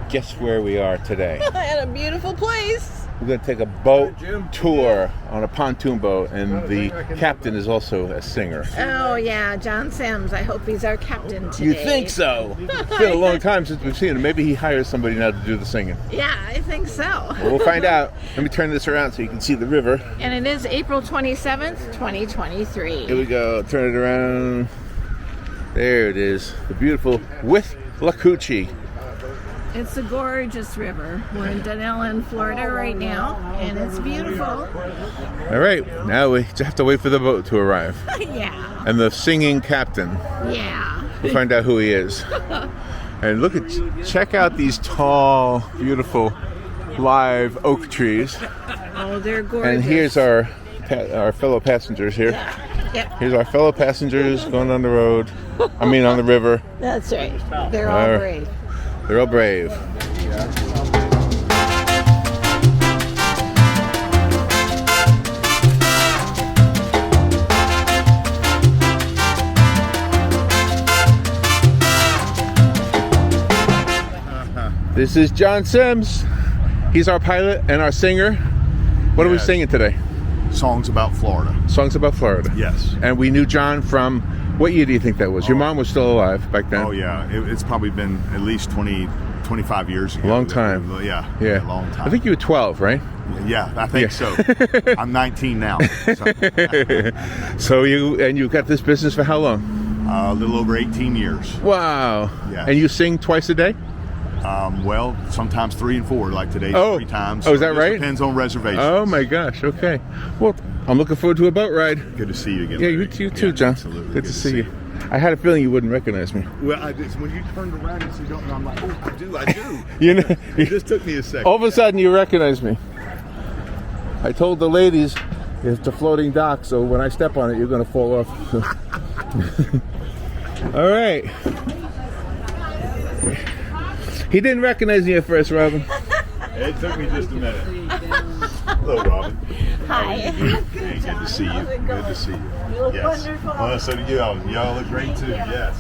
guess where we are today? At a beautiful place. We're going to take a boat tour on a pontoon boat, and the captain is also a singer. Oh, yeah, Jon Semmes. I hope he's our captain today. You think so? It's been a long time since we've seen him. Maybe he hires somebody now to do the singing. Yeah, I think so. Well, we'll find out. Let me turn this around so you can see the river. And it is April 27th, 2023. Here we go. Turn it around. There it is. The beautiful Withlacoochee. It's a gorgeous river. We're in Dunnellon, Florida right now, and it's beautiful. All right, now we just have to wait for the boat to arrive. Yeah. And the singing captain. Yeah. We'll find out who he is. And check out these tall, beautiful, live oak trees. Oh, they're gorgeous. And here's our fellow passengers here. Yeah. Yep. Here's our fellow passengers going on the road. On the river. That's right. They're all brave. They're all brave. This is Jon Semmes. He's our pilot and our singer. What are we singing today? Songs about Florida. Songs about Florida. Yes. And we knew Jon from, what year do you think that was? Your mom was still alive back then? Oh, yeah. It's probably been at least 25 years ago. Long time. Yeah. Yeah. A long time. I think you were 12, right? Yeah, I think so. I'm 19 now. So you got this business for how long? A little over 18 years. Wow. Yes. And you sing twice a day? Well, sometimes 3 and 4, like today, 3 times. Oh, is that right? Depends on reservations. Oh my gosh, okay. Well, I'm looking forward to a boat ride. Good to see you again. Yeah, you too, Jon. Absolutely. Good to see you. I had a feeling you wouldn't recognize me. Well, when you turned around and said, I'm like, oh, I do. You know, It just took me a second. all of a sudden you recognize me. I told the ladies it's a floating dock, so when I step on it, you're going to fall off. All right. He didn't recognize me at first, Robin. It took me just a minute. Hello, Robin. Hi. Hey, good to see you. Good to see you. You look Yes. wonderful. So do y'all. Y'all look great too. Yes.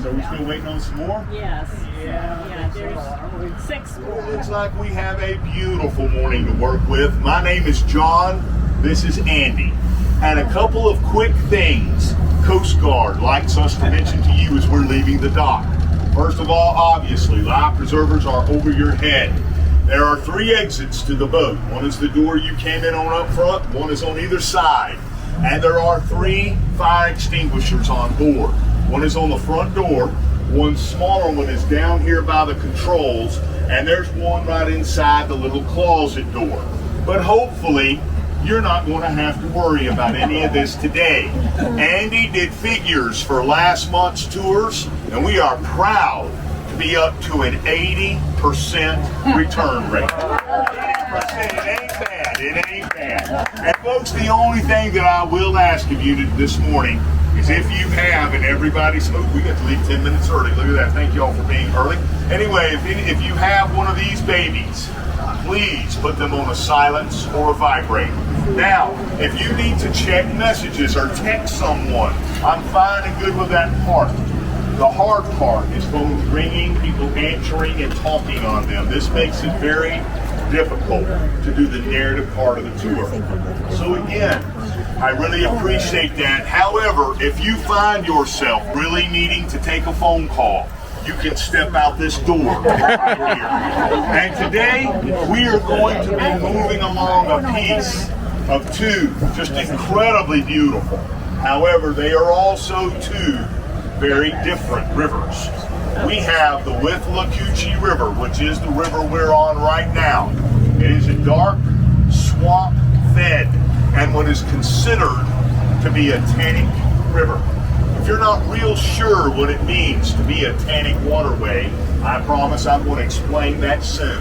So we still waiting on some more? Yes. Yeah, there's 6 more. It looks like we have a beautiful morning to work with. My name is Jon. This is Andy. And a couple of quick things Coast Guard likes us to mention to you as we're leaving the dock. First of all, obviously, life preservers are over your head. There are 3 exits to the boat. One is the door you came in on up front, one is on either side. And there are 3 fire extinguishers on board. One is on the front door, one smaller one is down here by the controls, and there's one right inside the little closet door. But hopefully, you're not going to have to worry about any of this today. Andy did figures for last month's tours, and we are proud to be up to an 80% return rate. 80%, it ain't bad, it ain't bad. And folks, the only thing that I will ask of you this morning is if you have, and everybody's, we got to leave 10 minutes early, look at that, thank you all for being early. Anyway, if you have one of these babies, please put them on a silence or a vibrate. Now, if you need to check messages or text someone, I'm fine and good with that part. The hard part is phones ringing, people answering and talking on them. This makes it very difficult to do the narrative part of the tour. So again, I really appreciate that. However, if you find yourself really needing to take a phone call, you can step out this door right here. And today, we are going to be moving along a piece of 2 just incredibly beautiful. However, they are also 2 very different rivers. We have the Withlacoochee River, which is the river we're on right now. It is a dark, swamp-fed, and what is considered to be a tannic river. If you're not real sure what it means to be a tannic waterway, I promise I'm going to explain that soon.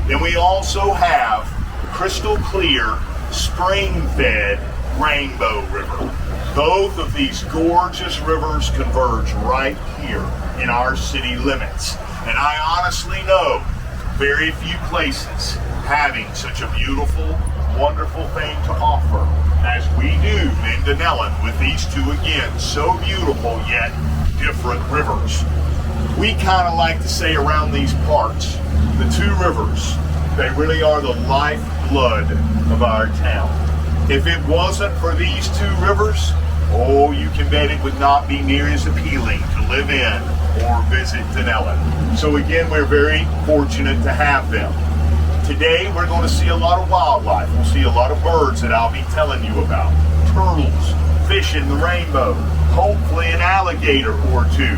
Then we also have the crystal clear, spring-fed Rainbow River. Both of these gorgeous rivers converge right here in our city limits. And I honestly know very few places having such a beautiful, wonderful thing to offer as we do in Dunnellon with these 2, again, so beautiful yet different rivers. We kind of like to say around these parts, the two rivers, they really are the lifeblood of our town. If it wasn't for these two rivers, oh, you can bet it would not be near as appealing to live in or visit Dunnellon. So again, we're very fortunate to have them. Today, we're going to see a lot of wildlife. We'll see a lot of birds that I'll be telling you about. Turtles, fish in the rainbow, hopefully an alligator or two.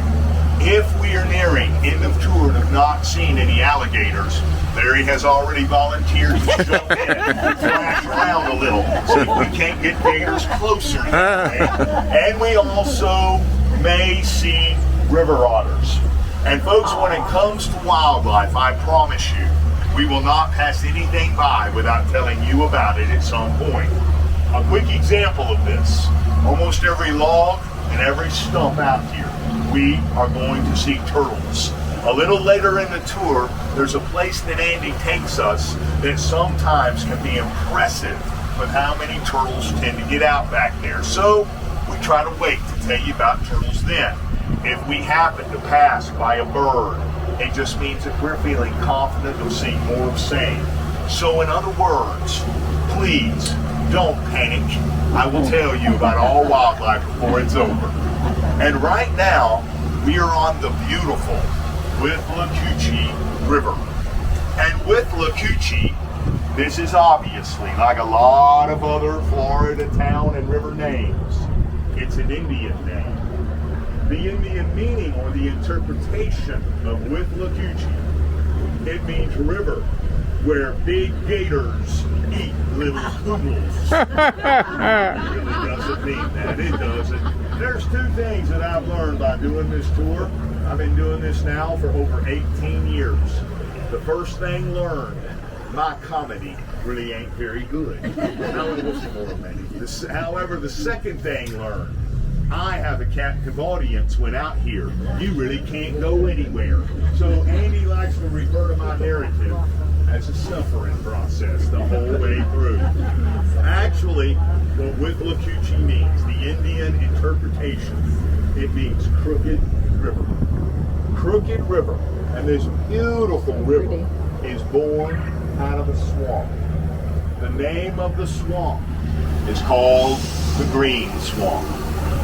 If we are nearing end of tour and have not seen any alligators, Larry has already volunteered to jump in and flash around a little, see if we can't get gators closer. And we also may see river otters. And folks, when it comes to wildlife, I promise you, we will not pass anything by without telling you about it at some point. A quick example of this, almost every log and every stump out here, we are going to see turtles. A little later in the tour, there's a place that Andy takes us that sometimes can be impressive with how many turtles tend to get out back there. So we try to wait to tell you about turtles then. If we happen to pass by a bird, it just means that we're feeling confident of seeing more of same. So in other words, please don't panic. I will tell you about all wildlife before it's over. And right now, we are on the beautiful Withlacoochee River. And Withlacoochee, this is obviously, like a lot of other Florida town and river names, it's an Indian name. The Indian meaning or the interpretation of Withlacoochee, it means river where big gators eat little poodles. It really doesn't mean that. It doesn't. There's two things that I've learned by doing this tour. I've been doing this now for over 18 years. The first thing learned, my comedy really ain't very good. However, the second thing learned, I have a captive audience when out here. You really can't go anywhere. So Andy likes to refer to my narrative as a suffering process the whole way through. Actually, what Withlacoochee means, the Indian interpretation, it means crooked river. Crooked river. And this beautiful river is born out of a swamp. The name of the swamp is called the Green Swamp.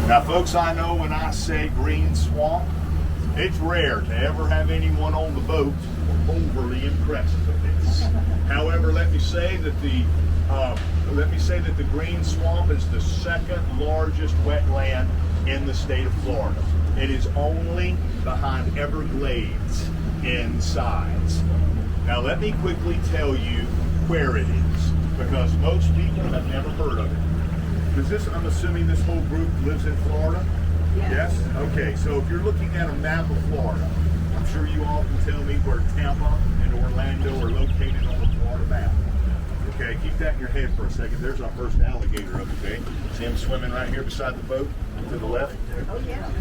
Now folks, I know when I say green swamp, it's rare to ever have anyone on the boat overly impressed with this. However, let me say that the Green Swamp is the second largest wetland in the state of Florida. It is only behind Everglades in size. Now let me quickly tell you where it is, because most people have never heard of it. I'm assuming this whole group lives in Florida? Yes? Okay, so if you're looking at a map of Florida, I'm sure you all can tell me where Tampa and Orlando are located on the Florida map. Okay, keep that in your head for a second. There's our first alligator of the day. See him swimming right here beside the boat to the left? Oh yeah.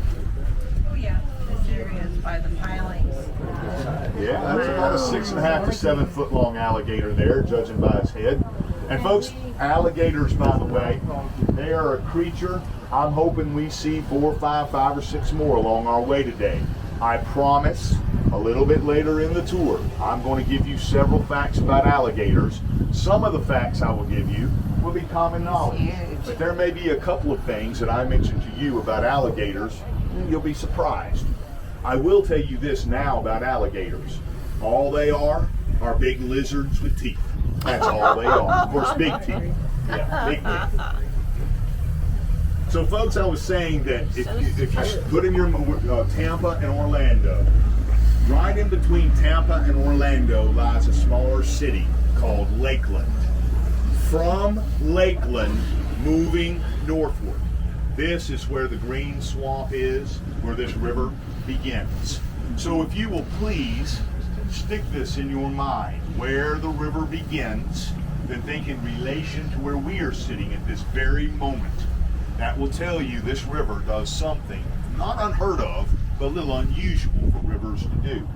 Oh yeah. This area is by the pilings. Yeah, that's about a 6.5 to 7 foot long alligator there, judging by his head. And folks, alligators, by the way, they are a creature I'm hoping we see 4, 5 or 6 more along our way today. I promise a little bit later in the tour, I'm going to give you several facts about alligators. Some of the facts I will give you will be common knowledge. But there may be a couple of things that I mentioned to you about alligators, and you'll be surprised. I will tell you this now about alligators. All they are big lizards with teeth. That's all they are. Of course, big teeth. Yeah, big teeth. So folks, I was saying that if you put in your Tampa and Orlando, right in between Tampa and Orlando lies a smaller city called Lakeland. From Lakeland, moving northward, this is where the Green Swamp is, where this river begins. So if you will please stick this in your mind, where the river begins, then think in relation to where we are sitting at this very moment. That will tell you this river does something not unheard of, but a little unusual for rivers to do.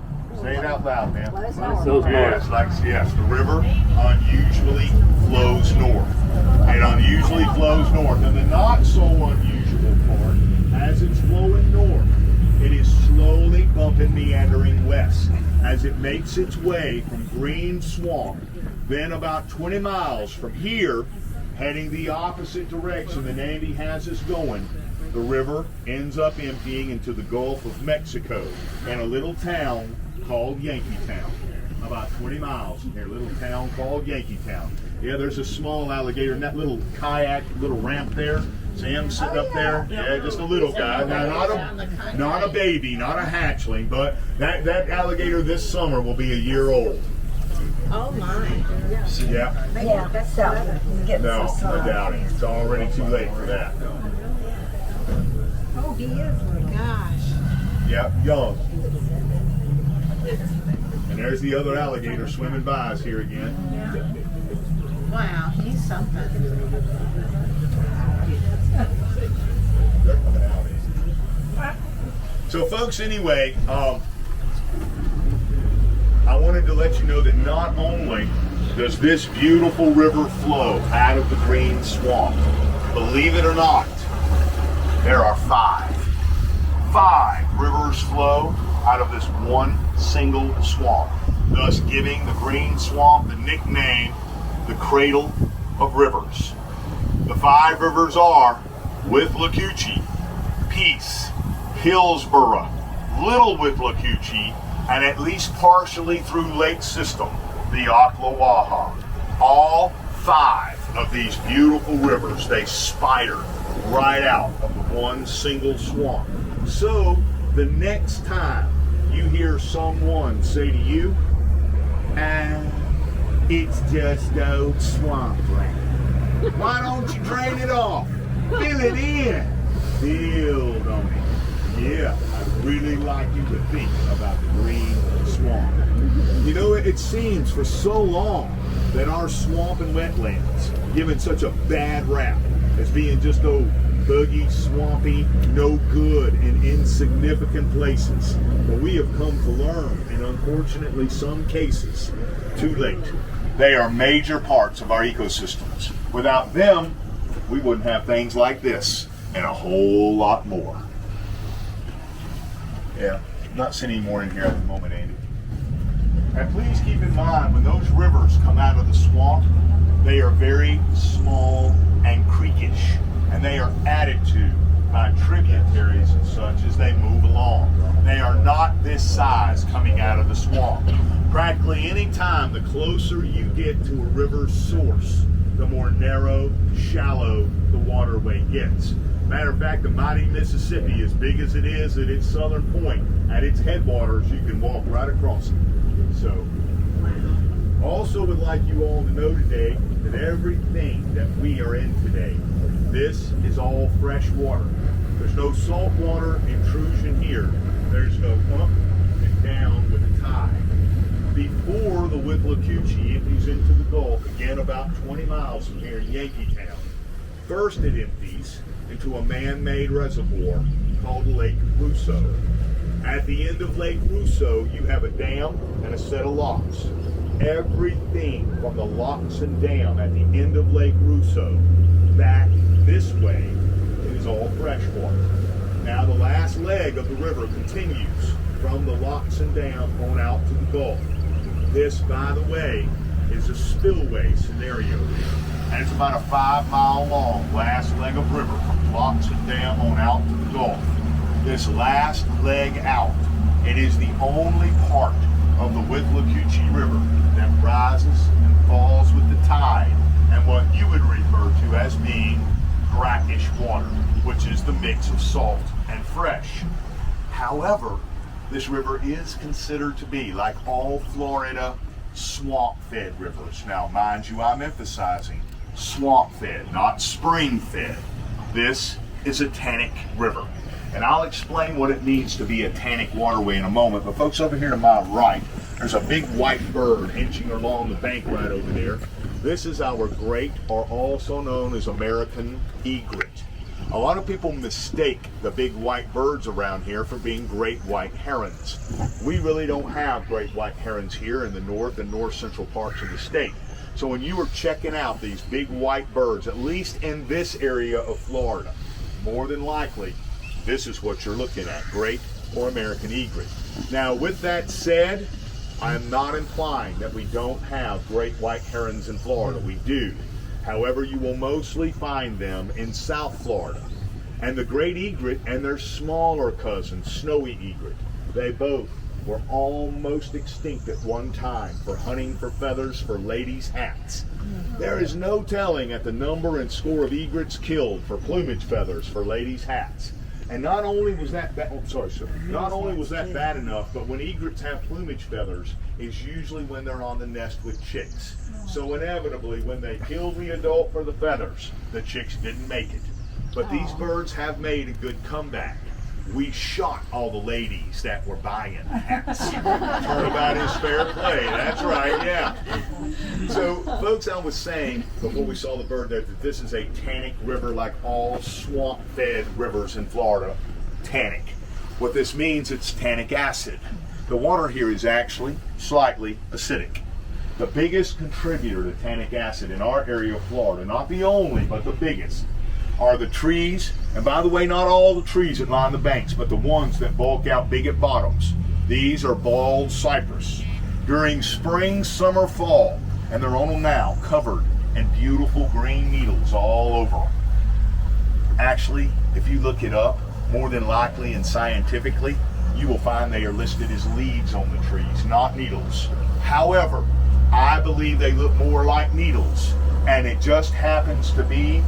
Say it out loud, man. Yes, the river unusually flows north. It unusually flows north. And the not so unusual part, as it's flowing north, It is slowly bumping, meandering west as it makes its way from green swamp. Then about 20 miles from here, heading the opposite direction that Andy has us going, the river ends up emptying into the Gulf of Mexico in a little town called Yankeetown. About 20 miles from here, a little town called Yankeetown. Yeah, there's a small alligator in that little kayak, little ramp there. Sam's sitting up there. Yeah, just a little guy. Now, not a baby, not a hatchling, but that alligator this summer will be a year old. Oh my. Yeah. Yeah, that's No, I doubt it. It's already too late for that. Oh, he is. Gosh. Yep, young. And there's the other alligator swimming by us here again. Wow, he's something. They're coming out. So folks, anyway, I wanted to let you know that not only does this beautiful river flow out of the green swamp, believe it or not, there are five rivers flow out of this one single swamp, thus giving the green swamp the nickname the Cradle of Rivers. The 5 rivers are Withlacoochee, Peace, Hillsborough, Little Withlacoochee, and at least partially through Lake System, the Ocklawaha. All 5 of these beautiful rivers, they spider right out of the one single swamp. So the next time you hear someone say to you, it's just old swampland, why don't you drain it off? Fill it in. Build on it. Yeah, I'd really like you to think about the green swamp. You know, it seems for so long that our swamp and wetlands given such a bad rap as being just those buggy, swampy, no good, and insignificant places. But we have come to learn, in unfortunately some cases, too late. They are major parts of our ecosystems. Without them, we wouldn't have things like this and a whole lot more. Yeah, not seeing any more in here at the moment, Andy. And please keep in mind, when those rivers come out of the swamp, they are very small and creekish, and they are added to by tributaries and such as they move along. They are not this size coming out of the swamp. Practically any time, the closer you get to a river's source, the more narrow, shallow the waterway gets. Matter of fact, the mighty Mississippi, as big as it is at its southern point, at its headwaters, you can walk right across it. So, also would like you all to know today that everything that we are in today, this is all fresh water. There's no saltwater intrusion here. There's no up and down with the tide. Before the Withlacoochee empties into the Gulf, again about 20 miles from here in Yankeetown, first it empties into a man-made reservoir called Lake Russo. At the end of Lake Russo, you have a dam and a set of locks. Everything from the locks and dam at the end of Lake Russo back this way is all freshwater. Now the last leg of the river continues from the locks and dam on out to the Gulf. This, by the way, is a spillway scenario, and it's about a 5-mile long last leg of river from locks and dam on out to the Gulf. This last leg out, it is the only part of the Withlacoochee River that rises and falls with the tide and what you would refer to as being brackish water, which is the mix of salt and fresh. However, this river is considered to be, like all Florida, swamp-fed rivers. Now, mind you, I'm emphasizing swamp-fed, not spring-fed. This is a tannic river. And I'll explain what it means to be a tannic waterway in a moment. But folks, over here to my right, there's a big white bird inching along the bank right over there. This is our great, or also known as American egret. A lot of people mistake the big white birds around here for being great white herons. We really don't have great white herons here in the north and north central parts of the state. So when you are checking out these big white birds, at least in this area of Florida, more than likely, this is what you're looking at, great or American egret. Now, with that said, I'm not implying that we don't have great white herons in Florida. We do. However, you will mostly find them in South Florida. And the great egret and their smaller cousin, snowy egret, they both were almost extinct at one time for hunting for feathers for ladies' hats. There is no telling at the number and score of egrets killed for plumage feathers for ladies' hats. And not only was that bad enough, but when egrets have plumage feathers, it's usually when they're on the nest with chicks. So inevitably, when they killed the adult for the feathers, the chicks didn't make it. But these birds have made a good comeback. We shot all the ladies that were buying hats. Turnabout is fair play. That's right, yeah. So, folks, I was saying before we saw the bird there that this is a tannic river, like all swamp-fed rivers in Florida. Tannic. What this means, it's tannic acid. The water here is actually slightly acidic. The biggest contributor to tannic acid in our area of Florida, not the only, but the biggest, are the trees. And by the way, not all the trees that line the banks, but the ones that bulk out big at bottoms. These are bald cypress. During spring, summer, fall, and they're on them now, covered in beautiful green needles all over them. Actually, if you look it up, more than likely and scientifically, you will find they are listed as leaves on the trees, not needles. However, I believe they look more like needles, and it just happens to be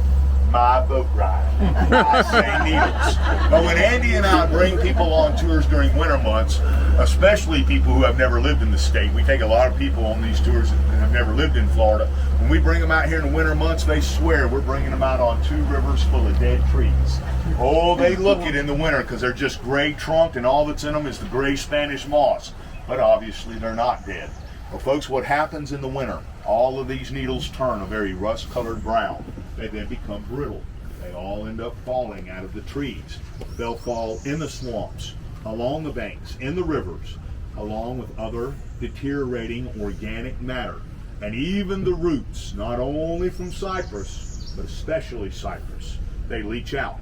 my boat ride. I say needles. But when Andy and I bring people on tours during winter months, especially people who have never lived in the state, we take a lot of people on these tours that have never lived in Florida. When we bring them out here in the winter months, they swear we're bringing them out on 2 rivers full of dead trees. Oh, they look it in the winter because they're just gray trunked and all that's in them is the gray Spanish moss. But obviously they're not dead. Well, folks, what happens in the winter, all of these needles turn a very rust-colored brown. They then become brittle. They all end up falling out of the trees. They'll fall in the swamps, along the banks, in the rivers, along with other deteriorating organic matter. And even the roots, not only from cypress, but especially cypress, they leach out.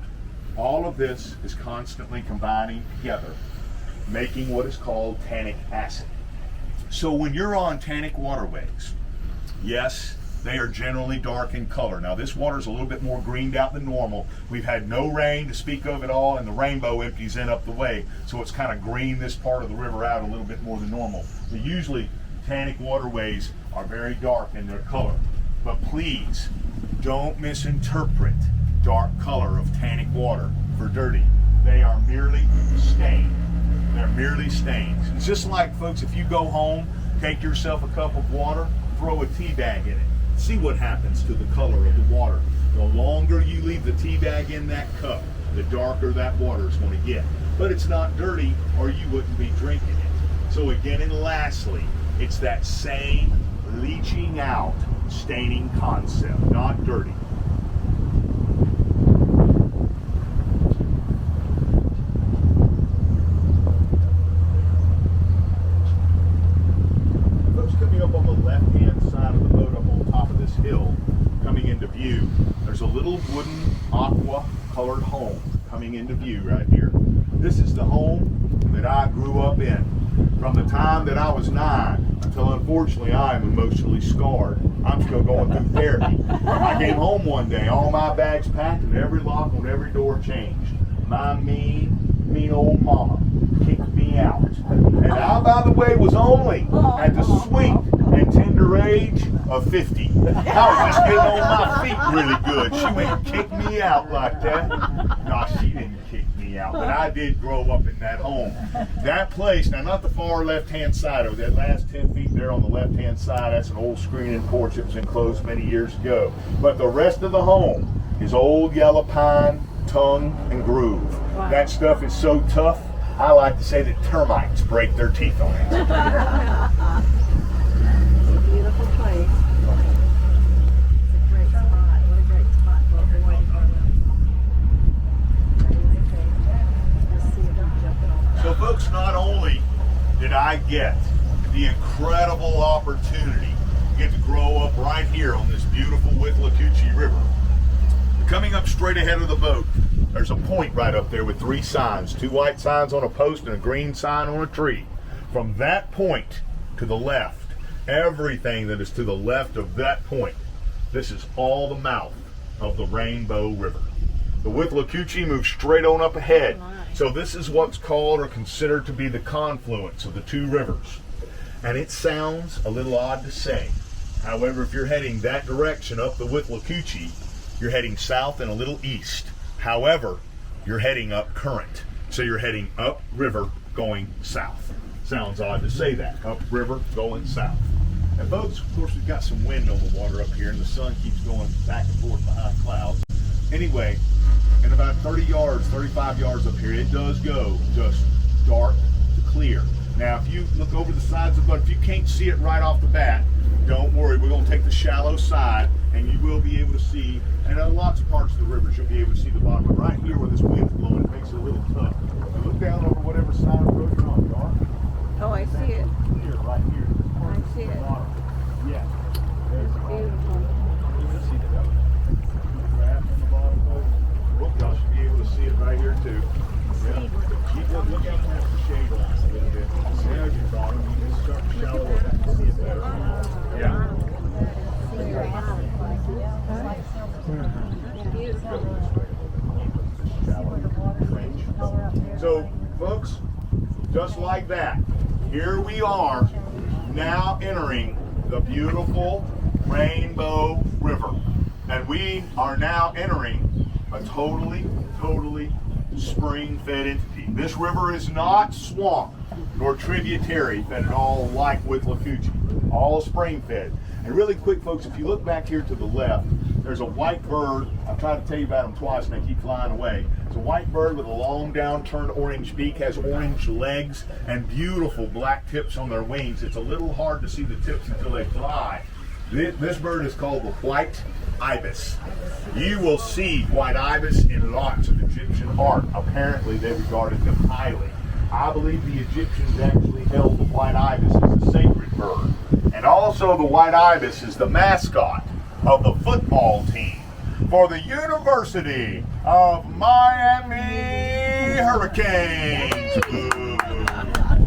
All of this is constantly combining together, making what is called tannic acid. So when you're on tannic waterways, yes, they are generally dark in color. Now this water is a little bit more greened out than normal. We've had no rain to speak of at all, and the rainbow empties in up the way, so it's kind of green this part of the river out a little bit more than normal. But usually tannic waterways are very dark in their color. But please don't misinterpret dark color of tannic water for dirty. They are merely stained. They're merely stains. It's just like, folks, if you go home, take yourself a cup of water, throw a tea bag in it. See what happens to the color of the water. The longer you leave the tea bag in that cup, the darker that water is going to get. But it's not dirty, or you wouldn't be drinking it. So again, and lastly, it's that same leaching out, staining concept, not dirty. There's a little wooden aqua colored home coming into view right here. This is the home that I grew up in from the time that I was 9 until unfortunately I am emotionally scarred. I'm still going through therapy. I came home one day, all my bags packed and every lock on every door changed. My mean old mama kicked me out. And I, by the way, was only at the sweet and tender age of 50. I was just getting on my feet really good. She went and kicked me out like that. No, she didn't kick me out, but I did grow up in that home. That place, now not the far left-hand side, over that last 10 feet there on the left-hand side, that's an old screening porch that was enclosed many years ago. But the rest of the home is old yellow pine, tongue, and groove. Wow. That stuff is so tough, I like to say that termites break their teeth on it. Beautiful place. It's a great spot. What a great spot for a boy to grow up. So folks, not only did I get the incredible opportunity to get to grow up right here on this beautiful Withlacoochee River, coming up straight ahead of the boat, there's a point right up there with 3 signs, 2 white signs on a post and a green sign on a tree. From that point to the left, everything that is to the left of that point, this is all the mouth of the Rainbow River. The Withlacoochee moves straight on up ahead. So this is what's called or considered to be the confluence of the 2 rivers. And it sounds a little odd to say. However, if you're heading that direction up the Withlacoochee, you're heading south and a little east. However, you're heading up current. So you're heading up river going south. Sounds odd to say that. Up river going south. And folks, of course, we've got some wind on the water up here and the sun keeps going back and forth behind clouds. Anyway, in about 30 yards, 35 yards up here, it does go just dark to clear. Now, if you look over the sides of the boat, if you can't see it right off the bat, don't worry. We're going to take the shallow side, and you will be able to see, and in lots of parts of the rivers, you'll be able to see the bottom. But right here where this wind's blowing, it makes it a little tough. So look down over whatever side of the road you're on, dark. Oh, I see it. Here, right here. I see it. Yeah. It's beautiful. You can see the grass on the bottom of it. Look, y'all should be able to see it right here too. Yeah. Keep looking at the shade on it a little bit. See how you bottom, you just start to shallow it and see it better. Yeah. So, folks, just like that, here we are now entering the beautiful Rainbow River. And we are now entering a totally spring-fed entity. This river is not swamp nor tributary fed at all like Withlacoochee. All spring-fed. And really quick, folks, if you look back here to the left, there's a white bird. I've tried to tell you about them twice and they keep flying away. It's a white bird with a long downturned orange beak, has orange legs and beautiful black tips on their wings. It's a little hard to see the tips until they fly. This bird is called the white ibis. You will see white ibis in lots of Egyptian art. Apparently they regarded them highly. I believe the Egyptians actually held the white ibis as a sacred bird. And also the white ibis is the mascot of the football team for the University of Miami Hurricanes.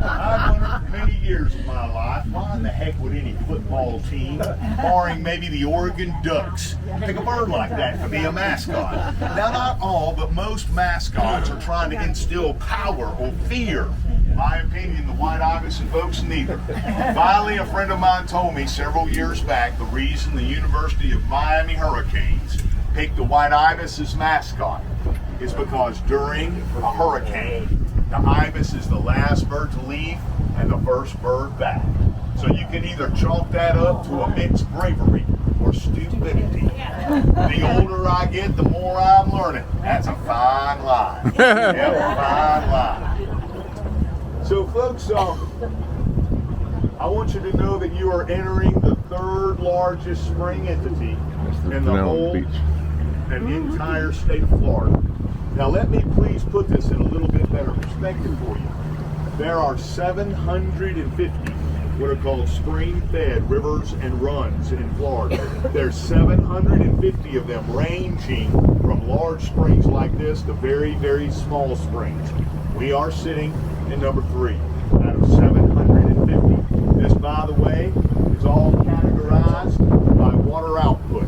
I've wondered many years of my life, why in the heck would any football team, barring maybe the Oregon Ducks, pick a bird like that to be a mascot? Now, not all, but most mascots are trying to instill power or fear. In my opinion, the white ibis evokes neither. Finally, a friend of mine told me several years back the reason the University of Miami Hurricanes picked the white ibis as mascot is because during a hurricane, the ibis is the last bird to leave and the first bird back. So you can either chalk that up to immense bravery or stupidity. The older I get, the more I'm learning. That's a fine line. Yeah, a fine line. So folks, I want you to know that you are entering the 3rd largest spring entity in the whole and entire state of Florida. Now let me please put this in a little bit better perspective for you. There are 750 what are called spring-fed rivers and runs in Florida. There's 750 of them, ranging from large springs like this to very small springs. We are sitting in number 3 out of 750. This, by the way, is all categorized by water output.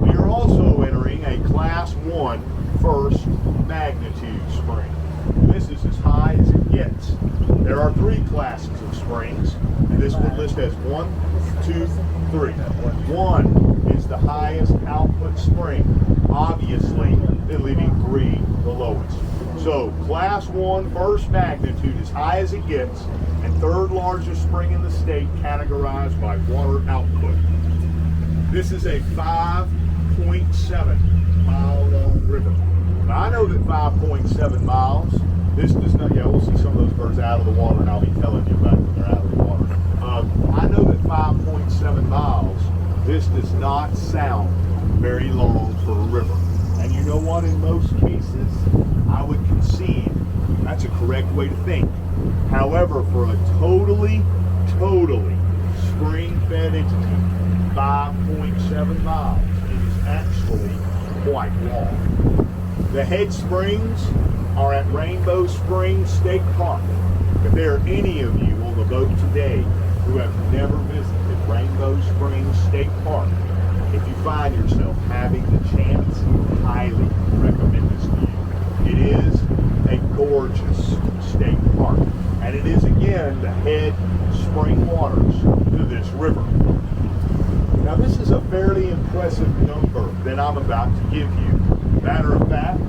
We are also entering a Class 1 first magnitude spring. This is as high as it gets. There are 3 classes of springs, and this one lists as 1, 2, 3. 1 is the highest output spring, obviously, then leaving 3 the lowest. So, Class 1 first magnitude, as high as it gets, and 3rd largest spring in the state, categorized by water output. This is a 5.7 mile long river. Now, I know that 5.7 miles, this does not, yeah, we'll see some of those birds out of the water, and I'll be telling you about it when they're out of the water. I know that 5.7 miles, this does not sound very long for a river. And you know what, in most cases, I would concede that's a correct way to think. However, for a totally spring-fed entity, 5.7 miles, it is actually quite long. The head springs are at Rainbow Springs State Park. If there are any of you on the boat today who have never visited Rainbow Springs State Park, if you find yourself having the chance, highly recommend this to you. It is a gorgeous state park, and it is again the head spring waters to this river. Now this is a fairly impressive number that I'm about to give you. Matter of fact,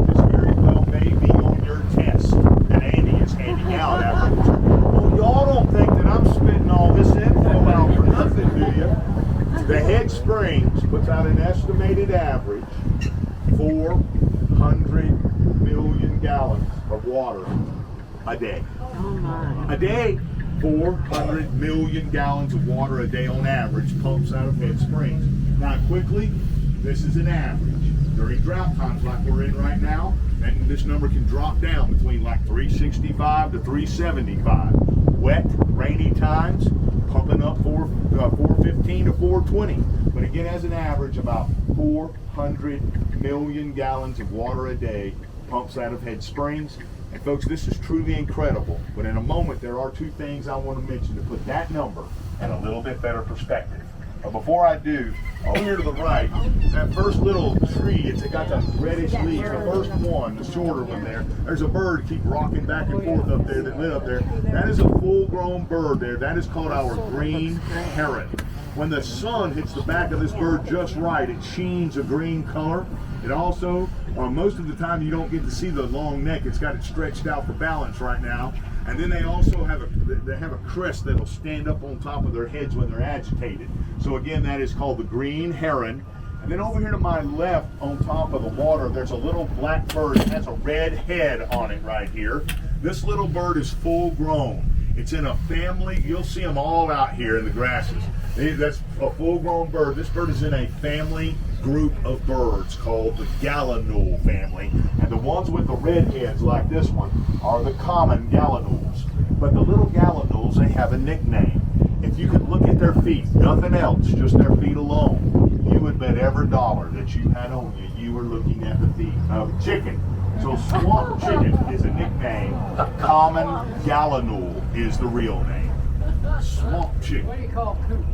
this very well may be on your test that Andy is handing out after. Well, y'all don't think that I'm spitting all this info out for nothing, do you? The head springs puts out an estimated average 400 million gallons of water a day. Oh my. A day. 400 million gallons of water a day on average pumps out of head springs. Now quickly, this is an average. During drought times like we're in right now, then this number can drop down between like 365 to 375. Wet, rainy times, pumping up 415 to 420. But again, as an average, about 400 million gallons of water a day pumps out of head springs. And folks, this is truly incredible. But in a moment, there are two things I want to mention to put that number in a little bit better perspective. But before I do, over here to the right, that first little tree, it's got the reddish leaves. The first one, the shorter one there, there's a bird keep rocking back and forth up there that lit up there. That is a full-grown bird there. That is called our green heron. When the sun hits the back of this bird just right, it sheens a green color. It also, most of the time you don't get to see the long neck. It's got it stretched out for balance right now. And then they also have a crest that'll stand up on top of their heads when they're agitated. So again, that is called the green heron. And then over here to my left, on top of the water, there's a little black bird that has a red head on it right here. This little bird is full grown. It's in a family. You'll see them all out here in the grasses. That's a full-grown bird. This bird is in a family group of birds called the gallinule family. And the ones with the red heads, like this one, are the common gallinules. But the little gallinules, they have a nickname. If you could look at their feet, nothing else, just their feet alone, you would bet every dollar that you had on you, you were looking at the feet of a chicken. So swamp chicken is a nickname. Common gallinule is the real name. Swamp chicken. What do you call coots?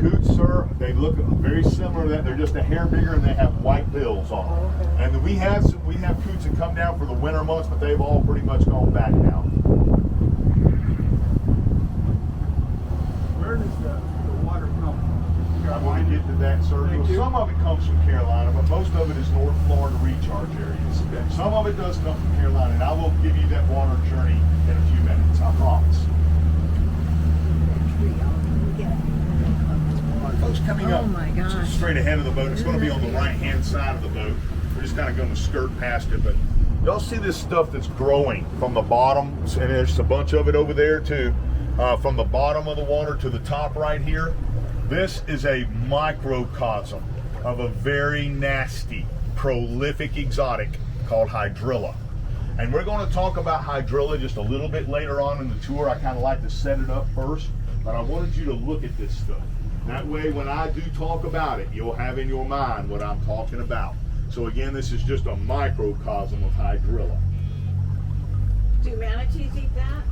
Coots, sir, they look very similar to that. They're just a hair bigger and they have white bills on them. And we have coots that come down for the winter months, but they've all pretty much gone back now. Where does the water come from? I want to get to that, sir. Thank you. Some of it comes from Carolina, but most of it is North Florida recharge areas. Some of it does come from Carolina, and I will give you that water journey in a few minutes, I promise. Folks, coming up my gosh. straight ahead of the boat. It's going to be on the right-hand side of the boat. We're just kind of going to skirt past it, but y'all see this stuff that's growing from the bottom, and there's a bunch of it over there too, from the bottom of the water to the top right here. This is a microcosm of a very nasty, prolific exotic called hydrilla. And we're going to talk about hydrilla just a little bit later on in the tour. I kind of like to set it up first, but I wanted you to look at this stuff. That way, when I do talk about it, you'll have in your mind what I'm talking about. So again, this is just a microcosm of hydrilla. Do manatees eat that?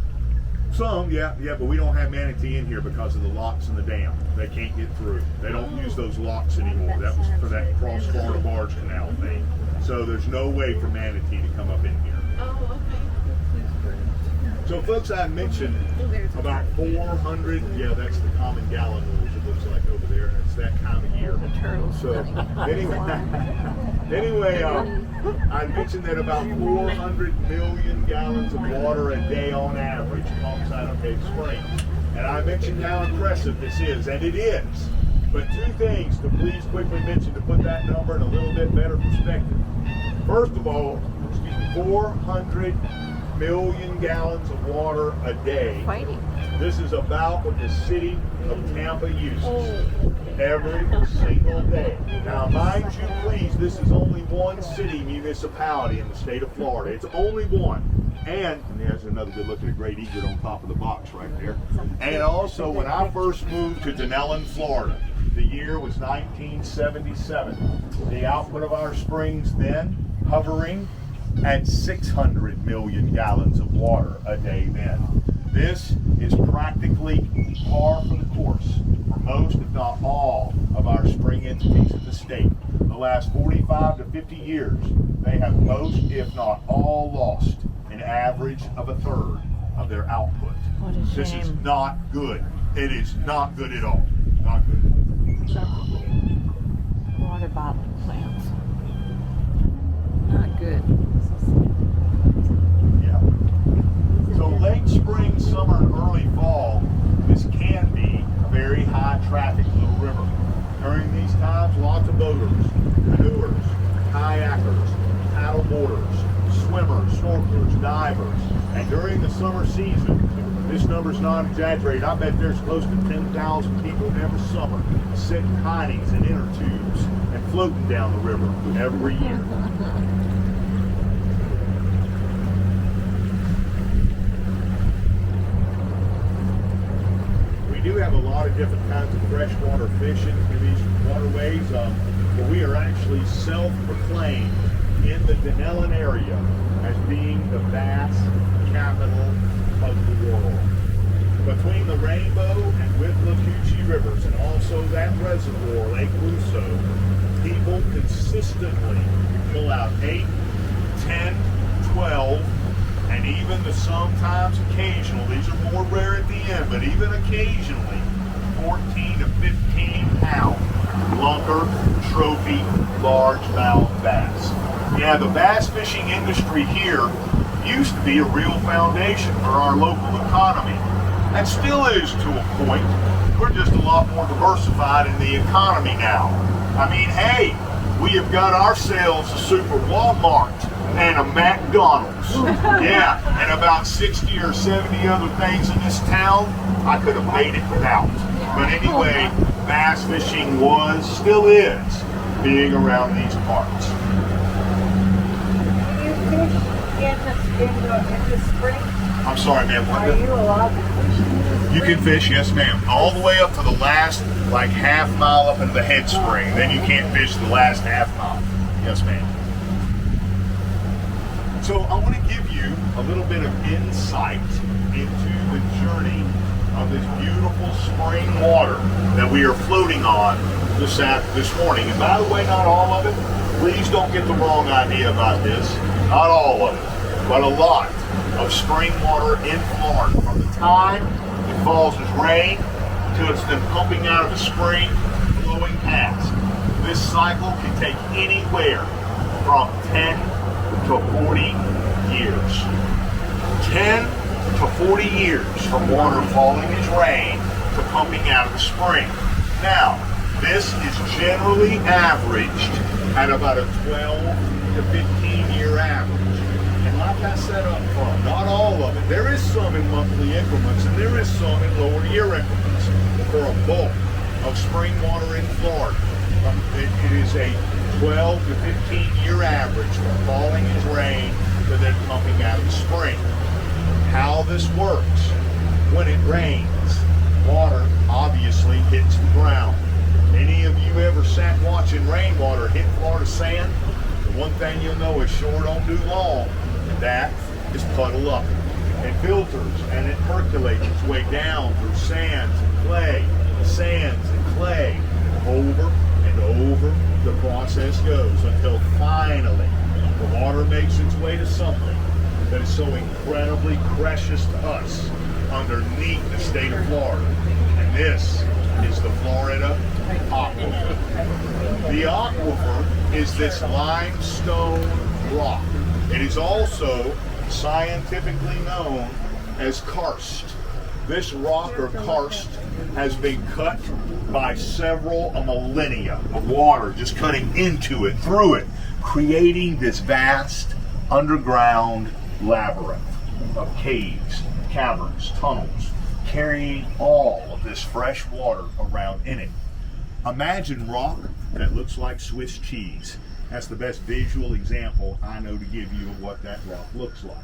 Some, yeah, but we don't have manatee in here because of the locks in the dam. They can't get through. They don't use those locks anymore. That was for that cross-Florida barge canal thing. So there's no way for manatee to come up in here. Oh, okay. So folks, I mentioned about 400, yeah, that's the common gallinules, it looks like over there. It's that time of year. So anyway, I mentioned that about 400 million gallons of water a day on average pumps out of Head Spring. And I mentioned how impressive this is, and it is. But two things to please quickly mention to put that number in a little bit better perspective. First of all, 400 million gallons of water a day. Fighting. This is about what the city of Tampa uses every single day. Now, mind you, please, this is only one city municipality in the state of Florida. It's only one. And there's another good look at a great egret on top of the box right there. And also, when I first moved to Dunnellon, Florida, the year was 1977. The output of our springs then hovering at 600 million gallons of water a day then. This is practically par for the course for most, if not all, of our spring entities in the state. The last 45 to 50 years, they have most, if not all, lost an average of a third of their output. What a This is shame. not good. It is not good at all. Not good. Water bottling plants. Not good. Yeah. So late spring, summer, and early fall, this can be a very high traffic little river. During these times, lots of boaters, canoers, kayakers, paddle boarders, swimmers, snorkelers, divers. And during the summer season, this number's not exaggerated. I bet there's close to 10,000 people every summer sitting pinings in inner tubes and floating down the river every year. We do have a lot of different kinds of freshwater fishing in these waterways, but we are actually self-proclaimed in the Dunnellon area as being the bass capital of the world. Between the Rainbow and Withlacoochee Rivers and also that reservoir, Lake Russo, people consistently pull out 8, 10, 12, and even the sometimes occasional, these are more rare at the end, but even occasionally, 14 to 15 pound lunker trophy largemouth bass. Yeah, the bass fishing industry here used to be a real foundation for our local economy, and still is to a point. We're just a lot more diversified in the economy now. I mean, hey, we have got ourselves a super Walmart and a McDonald's. Yeah, and about 60 or 70 other things in this town I could have made it without. But anyway, bass fishing still is big around these parts. Do you fish in the spring? I'm sorry, ma'am. Are you allowed to fish in the spring? You can fish, yes, ma'am. All the way up to the last, like, half mile up into the head spring. Then you can't fish the last half mile. Yes, ma'am. So I want to give you a little bit of insight into the journey of this beautiful spring water that we are floating on this morning. And by the way, not all of it. Please don't get the wrong idea about this. Not all of it, but a lot of spring water in Florida from the time it falls as rain until it's then pumping out of the spring, flowing past. This cycle can take anywhere from 10 to 40 years. 10 to 40 years from water falling as rain to pumping out of the spring. Now, this is generally averaged at about a 12 to 15 year average. And like I said up front, not all of it. There is some in monthly increments and there is some in lower year increments. For a bulk of spring water in Florida, it is a 12 to 15 year average from falling as rain to then pumping out of the spring. How this works: when it rains, water obviously hits the ground. Any of you ever sat watching rainwater hit Florida sand? The one thing you'll know is sure don't do long, and that is puddle up. It filters and it percolates its way down through sands and clay, over and over the process goes until finally the water makes its way to something that is so incredibly precious to us underneath the state of Florida. And this is the Florida aquifer. The aquifer is this limestone rock. It is also scientifically known as karst. This rock or karst has been cut by several millennia of water just cutting into it, through it, creating this vast underground labyrinth of caves, caverns, tunnels, carrying all of this fresh water around in it. Imagine rock that looks like Swiss cheese. That's the best visual example I know to give you of what that rock looks like.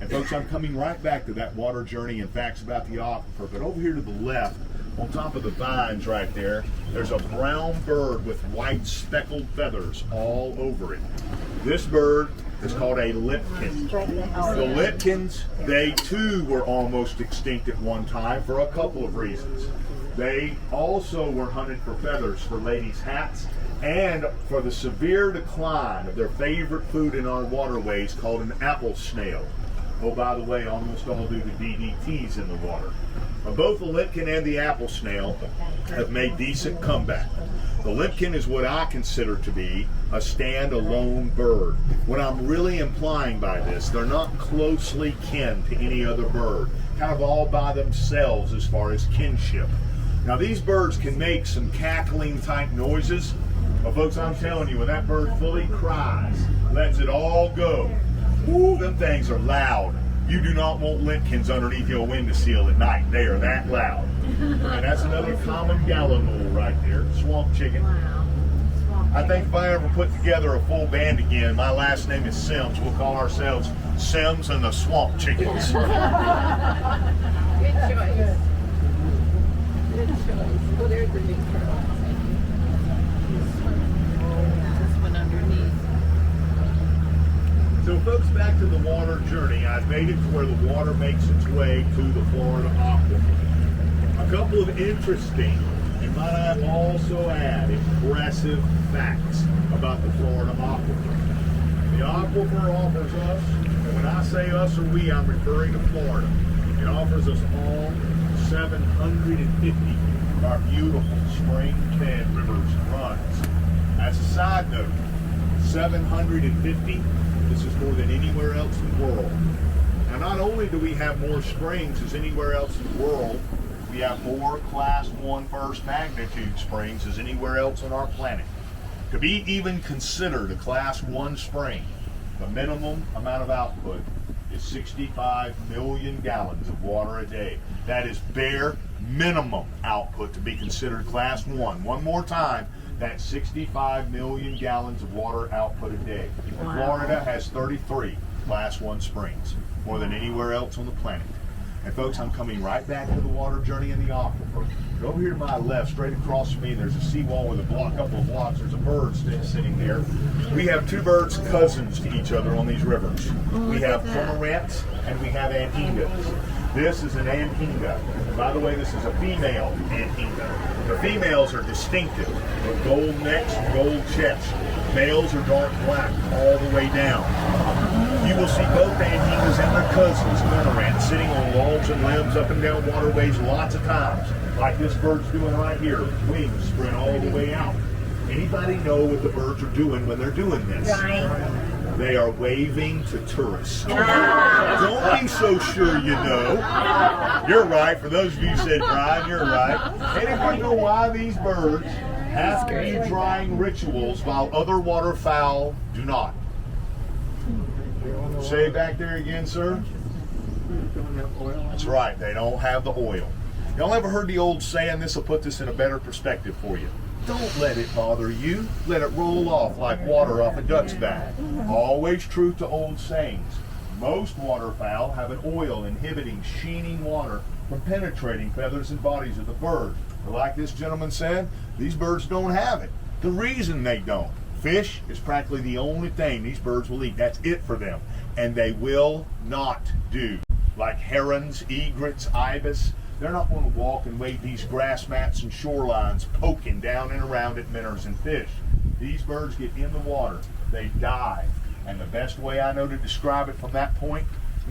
And folks, I'm coming right back to that water journey and facts about the aquifer, but over here to the left, on top of the vines right there, there's a brown bird with white speckled feathers all over it. This bird is called a lipkin. The litkins, they too were almost extinct at one time for a couple of reasons. They also were hunted for feathers for ladies' hats and for the severe decline of their favorite food in our waterways called an apple snail. Oh, by the way, almost all due to DDTs in the water. Both the lipkin and the apple snail have made decent comeback. The lipkin is what I consider to be a stand-alone bird. What I'm really implying by this, they're not closely kin to any other bird, kind of all by themselves as far as kinship. Now these birds can make some cackling type noises, but folks, I'm telling you, when that bird fully cries, lets it all go, whoo, them things are loud. You do not want litkins underneath your windowsill at night. They are that loud. And that's another common gallinule right there, swamp chicken. Wow. I think if I ever put together a full band again, my last name is Semmes. We'll call ourselves Semmes and the Swamp Chickens. Good choice. Good choice. Well, there's the big turtle. This one underneath. So folks, back to the water journey. I've made it to where the water makes its way to the Florida aquifer. A couple of interesting, and might I also add, impressive facts about the Florida aquifer. The aquifer offers us, and when I say us or we, I'm referring to Florida. It offers us all 750 of our beautiful spring-fed rivers and runs. As a side note, 750, this is more than anywhere else in the world. Now, not only do we have more springs as anywhere else in the world, we have more Class 1 first magnitude springs as anywhere else on our planet. To be even considered a Class 1 spring, the minimum amount of output is 65 million gallons of water a day. That is bare minimum output to be considered Class 1. One more time, that's 65 million gallons of water output a day. Wow. Florida has 33 Class 1 springs, more than anywhere else on the planet. And folks, I'm coming right back to the water journey in the aquifer. Over here to my left, straight across from me, there's a seawall with a couple of blocks. There's a bird sitting there. We have two birds cousins to each other on these rivers. We have cormorants and we have anhingas. This is an anhinga. By the way, this is a female anhinga. The females are distinctive with gold necks and gold chests. Males are dark black all the way down. You will see both anhingas and their cousins, cormorants, sitting on logs and limbs up and down waterways lots of times, like this bird's doing right here. Wings spread all the way out. Anybody know what the birds are doing when they're doing this? They are waving to tourists. Don't be so sure you know. You're right. For those of you who said Brian, you're right. Anybody know why these birds have to do drying rituals while other waterfowl do not? Say back there again, sir. That's right. They don't have the oil. Y'all ever heard the old saying? This will put this in a better perspective for you. Don't let it bother you. Let it roll off like water off a duck's back. Always true to old sayings. Most waterfowl have an oil inhibiting sheening water from penetrating feathers and bodies of the bird. But like this gentleman said, these birds don't have it. The reason they don't. Fish is practically the only thing these birds will eat. That's it for them. And they will not do. Like herons, egrets, ibis, they're not going to walk and wade these grass mats and shorelines poking down and around at minnows and fish. These birds get in the water, they dive. And the best way I know to describe it from that point,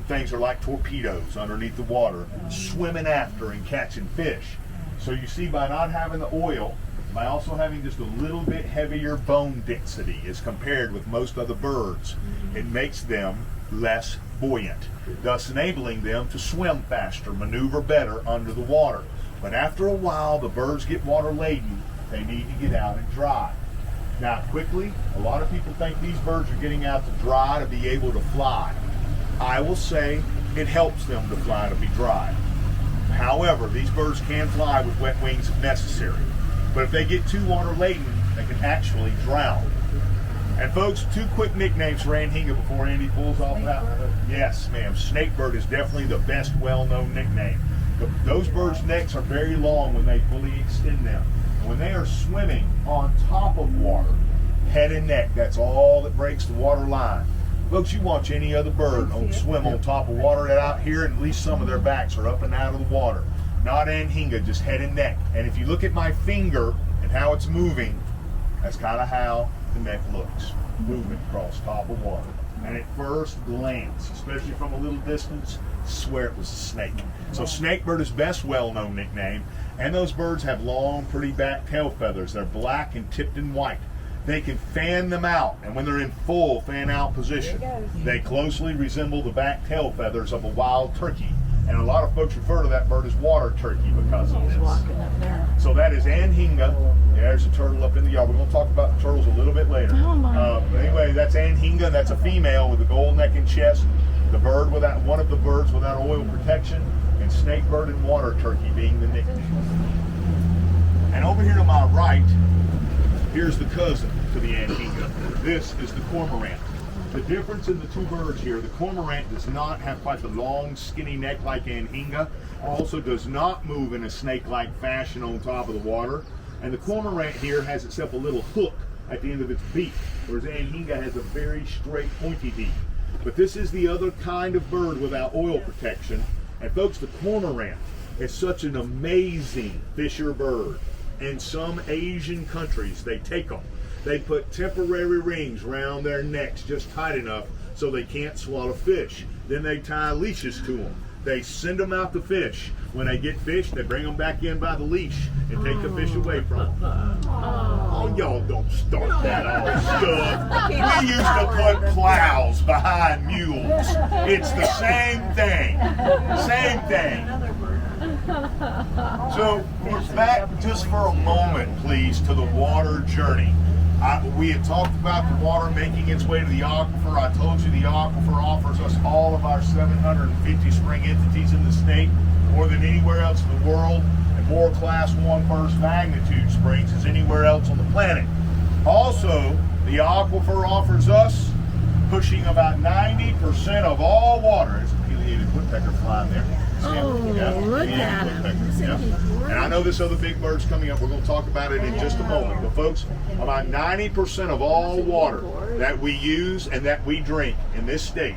things are like torpedoes underneath the water, swimming after and catching fish. So you see, by not having the oil, by also having just a little bit heavier bone density as compared with most other birds, it makes them less buoyant, thus enabling them to swim faster, maneuver better under the water. But after a while, the birds get water laden, they need to get out and dry. Now quickly, a lot of people think these birds are getting out to dry to be able to fly. I will say it helps them to fly to be dry. However, these birds can fly with wet wings if necessary. But if they get too water laden, they can actually drown. And folks, two quick nicknames for anhinga before Andy pulls off that. Yes, ma'am. Snakebird is definitely the best well-known nickname. Those birds' necks are very long when they fully extend them. And when they are swimming on top of water, head and neck. That's all that breaks the water line. Folks, you watch any other bird swim on top of water out here, and at least some of their backs are up and out of the water. Not anhinga, just head and neck. And if you look at my finger and how it's moving, that's kind of how the neck looks, moving across top of water. And at first glance, especially from a little distance, swear it was a snake. So snakebird is best well-known nickname. And those birds have long, pretty back tail feathers. They're black and tipped in white. They can fan them out, and when they're in full fan-out position, they closely resemble the back tail feathers of a wild turkey. And a lot of folks refer to that bird as water turkey because of this. So that is anhinga. There's a turtle up in the yard. We're going to talk about the turtles a little bit later. But anyway, that's anhinga. That's a female with a gold neck and chest. The bird without one of the birds without oil protection, and snakebird and water turkey being the nickname. And over here to my right, here's the cousin to the anhinga. This is the cormorant. The difference in the two birds here, the cormorant does not have quite the long, skinny neck like anhinga. Also does not move in a snake-like fashion on top of the water. And the cormorant here has itself a little hook at the end of its beak, whereas anhinga has a very straight, pointy beak. But this is the other kind of bird without oil protection. And folks, the cormorant is such an amazing fisher bird. In some Asian countries, they take them. They put temporary rings around their necks just tight enough so they can't swallow fish. Then they tie leashes to them. They send them out to fish. When they get fish, they bring them back in by the leash and take the fish away from them. Oh, y'all don't start that old stuff. We used to put plows behind mules. It's the same thing. Same thing. So, back just for a moment, please, to the water journey. We had talked about the water making its way to the aquifer. I told you the aquifer offers us all of our 750 spring entities in the state, more than anywhere else in the world, and more Class 1 first magnitude springs as anywhere else on the planet. Also, the aquifer offers us pushing about 90% of all water. There's a pileated woodpecker flying there. Look at him. Yeah. And I know this other big bird's coming up. We're going to talk about it in just a moment. But folks, about 90% of all water that we use and that we drink in this state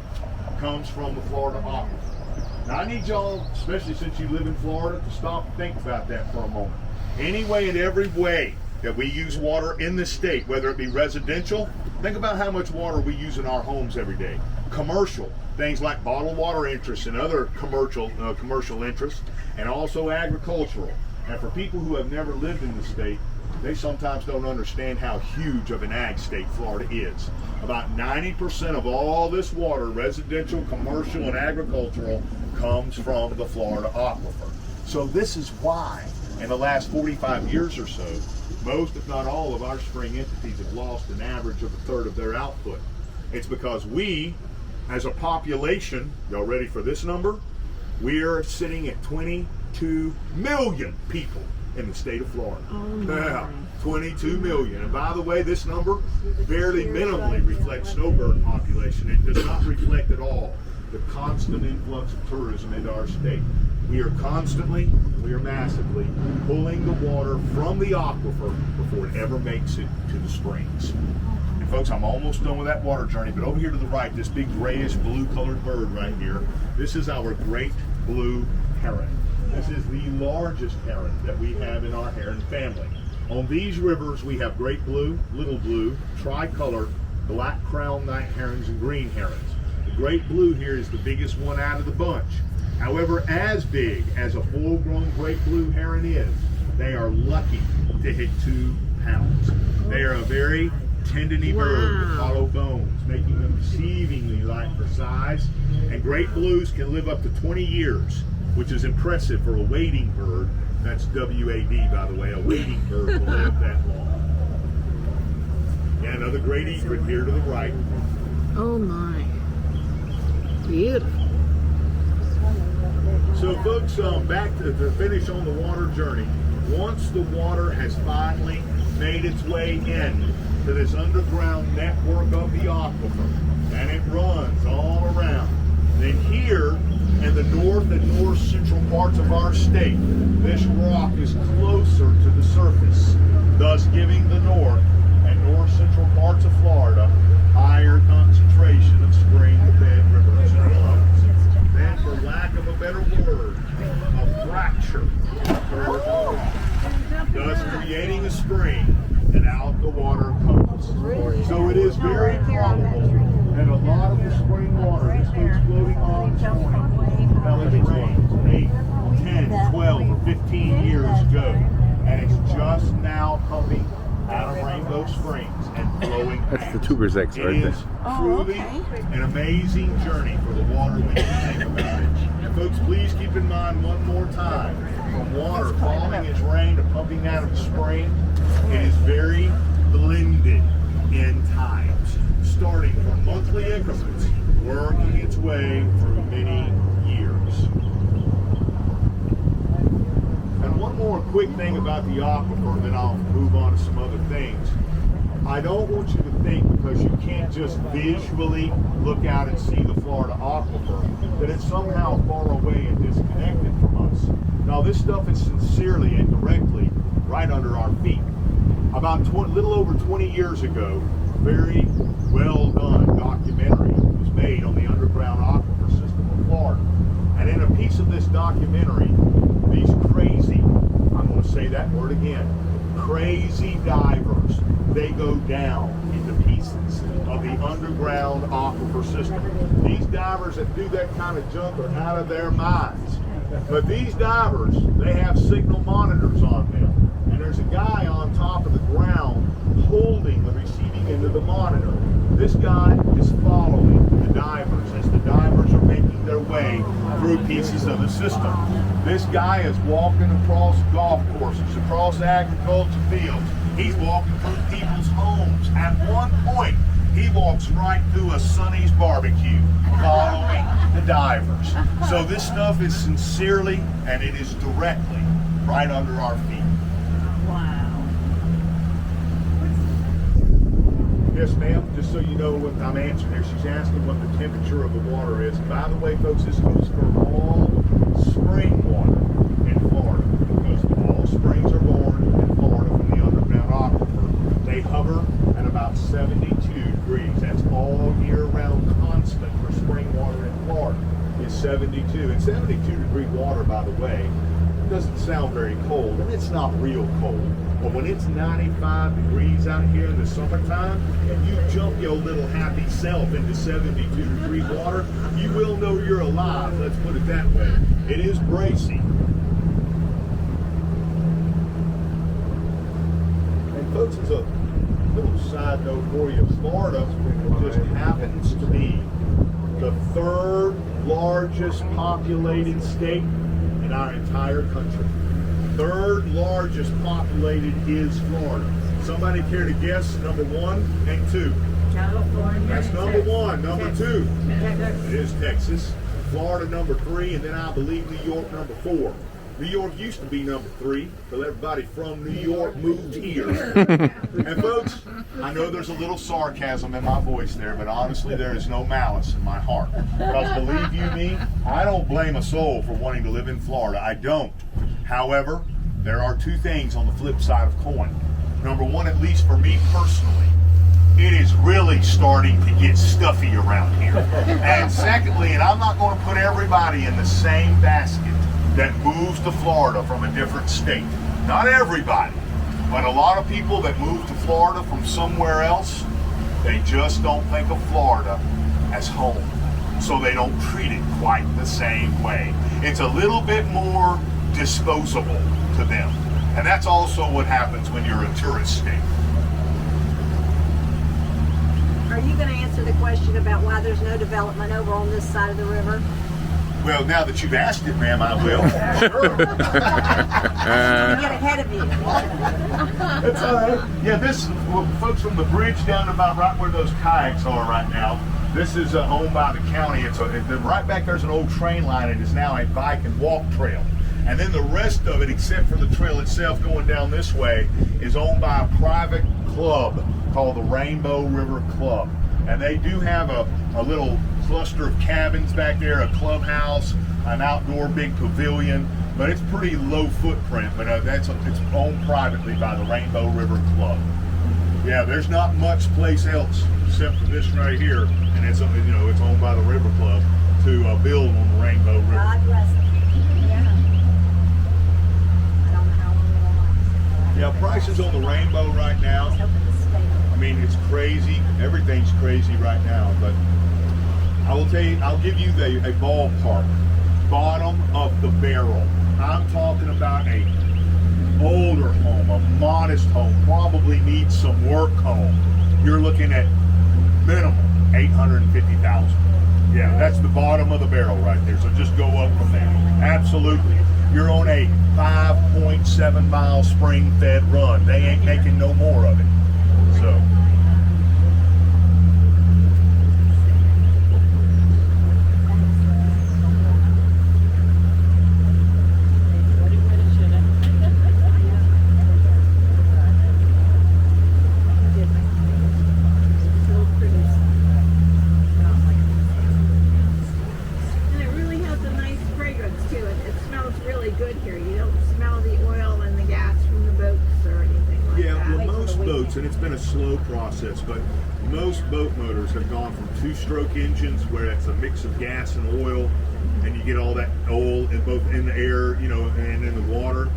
comes from the Florida aquifer. Now I need y'all, especially since you live in Florida, to stop and think about that for a moment. Any way and every way that we use water in this state, whether it be residential, think about how much water we use in our homes every day. Commercial, things like bottled water interests and other commercial interests, and also agricultural. And for people who have never lived in the state, they sometimes don't understand how huge of an ag state Florida is. About 90% of all this water, residential, commercial, and agricultural, comes from the Florida aquifer. So this is why, in the last 45 years or so, most, if not all, of our spring entities have lost an average of a third of their output. It's because we, as a population, y'all ready for this number? We are sitting at 22 million people in the state of Florida. Yeah, 22 million. And by the way, this number barely minimally reflects snowbird population. It does not reflect at all the constant influx of tourism into our state. We are massively pulling the water from the aquifer before it ever makes it to the springs. And folks, I'm almost done with that water journey, but over here to the right, this big grayish blue colored bird right here, this is our great blue heron. This is the largest heron that we have in our heron family. On these rivers, we have great blue, little blue, tricolor, black crowned night herons, and green herons. The great blue here is the biggest one out of the bunch. However, as big as a full-grown great blue heron is, they are lucky to hit 2 pounds. They are a very tendony bird with hollow bones, making them deceivingly light for size. And great blues can live up to 20 years, which is impressive for a wading bird. That's W-A-D, by the way. A wading bird will live that long. Yeah, another great egret here to the right. Oh my. Beautiful. So folks, back to finish on the water journey. Once the water has finally made its way in to this underground network of the aquifer, and it runs all around, then here in the north and north central parts of our state, this rock is closer to the surface, thus giving the north and north central parts of Florida, higher concentration of spring-fed rivers and runs. Then, for lack of a better word, a fracture occurs on land, thus creating a spring, and out the water comes. So it is very probable that a lot of the spring water that's floating on this morning fell in rains 8, 10, 12, or 15 years ago, and it's just now coming out of Rainbow Springs and flowing. That's the tuber's X right It there. is truly an amazing journey for the water when you think about it. And folks, please keep in mind one more time, from water falling as rain to pumping out of the spring, it is very blended in times, starting from monthly increments, working its way through many years. And one more quick thing about the aquifer, and then I'll move on to some other things. I don't want you to think, because you can't just visually look out and see the Florida aquifer, that it's somehow far away and disconnected from us. Now, this stuff is sincerely and directly right under our feet. About a little over 20 years ago, very well done documentary was made on the underground aquifer system of Florida. And in a piece of this documentary, these crazy, I'm going to say that word again, crazy divers, they go down into pieces of the underground aquifer system. These divers that do that kind of junk are out of their minds. But these divers, they have signal monitors on them. And there's a guy on top of the ground holding the receiving end of the monitor. This guy is following the divers as the divers are making their way through pieces of the system. This guy is walking across golf courses, across agriculture fields. He's walking through people's homes. At one point, he walks right through a Sonny's barbecue, following the divers. So this stuff is sincerely, and it is directly, right under our feet. Wow. Yes, ma'am. Just so you know what I'm answering here, she's asking what the temperature of the water is. By the way, folks, this goes for all spring water in Florida, because all springs are born in Florida from the underground aquifer. They hover at about 72 degrees. That's all year-round constant for spring water in Florida is 72. And 72-degree water, by the way, doesn't sound very cold, and it's not real cold. But when it's 95 degrees out here in the summertime, and you jump your little happy self into 72-degree water, you will know you're alive, let's put it that way. It is bracing. And folks, as a little side note for you, Florida just happens to be the third largest populated state in our entire country. Third largest populated is Florida. Somebody care to guess number 1 and 2? California. That's number 1. Number 2, Texas. it is Texas. Florida number 3, and then I believe New York number 4. New York used to be number 3, till everybody from New York moved here. And folks, I know there's a little sarcasm in my voice there, but honestly, there is no malice in my heart. Because believe you me, I don't blame a soul for wanting to live in Florida. I don't. However, there are 2 things on the flip side of coin. Number 1, at least for me personally, it is really starting to get stuffy around here. And secondly, and I'm not going to put everybody in the same basket that moves to Florida from a different state. Not everybody, but a lot of people that move to Florida from somewhere else, they just don't think of Florida as home. So they don't treat it quite the same way. It's a little bit more disposable to them. And that's also what happens when you're a tourist state. Are you going to answer the question about why there's no development over on this side of the river? Well, now that you've asked it, ma'am, I will. Sure. Get ahead of you. That's all right. Yeah, this, well, folks, from the bridge down about right where those kayaks are right now, this is owned by the county. Right back there's an old train line. It is now a bike and walk trail. And then the rest of it, except for the trail itself going down this way, is owned by a private club called the Rainbow River Club. And they do have a little cluster of cabins back there, a clubhouse, an outdoor big pavilion, but it's pretty low footprint, but it's owned privately by the Rainbow River Club. Yeah, there's not much place else except for this right here, and it's it's owned by the River Club to build on the Rainbow River. God bless them. Yeah. I don't know how long it'll last. Yeah, prices on the Rainbow right now. I was hoping to stay I mean, it's crazy. Everything's crazy right now, but I will tell you, I'll give you a ballpark. Bottom of the barrel. I'm talking about a older home, a modest home, probably needs some work home. You're looking at minimum $850,000. Yeah, that's the bottom of the barrel right there. So just go up from there. Absolutely. You're on a 5.7 mile spring-fed run. They ain't making no more of it. So. And it really has a nice fragrance to it. It smells really good here. You don't smell the oil and the gas from the boats or anything like Yeah, that. well, most boats, and it's been a slow process, but most boat motors have gone from two-stroke engines where it's a mix of gas and oil, and you get all that oil in both in the air, and in the water,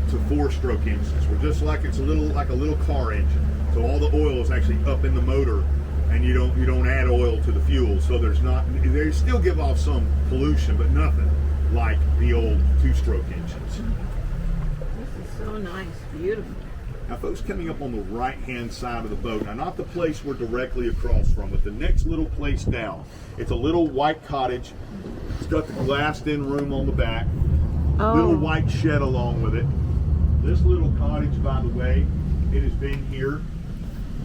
to four-stroke engines. Where just like it's like a little car engine, so all the oil is actually up in the motor, and you don't add oil to the fuel, so they still give off some pollution, but nothing like the old two-stroke engines. This is so nice, beautiful. Now, folks, coming up on the right-hand side of the boat, now not the place we're directly across from, but the next little place down. It's a little white cottage. It's got the glassed-in room on the back, little white shed along with it. This little cottage, by the way, it has been here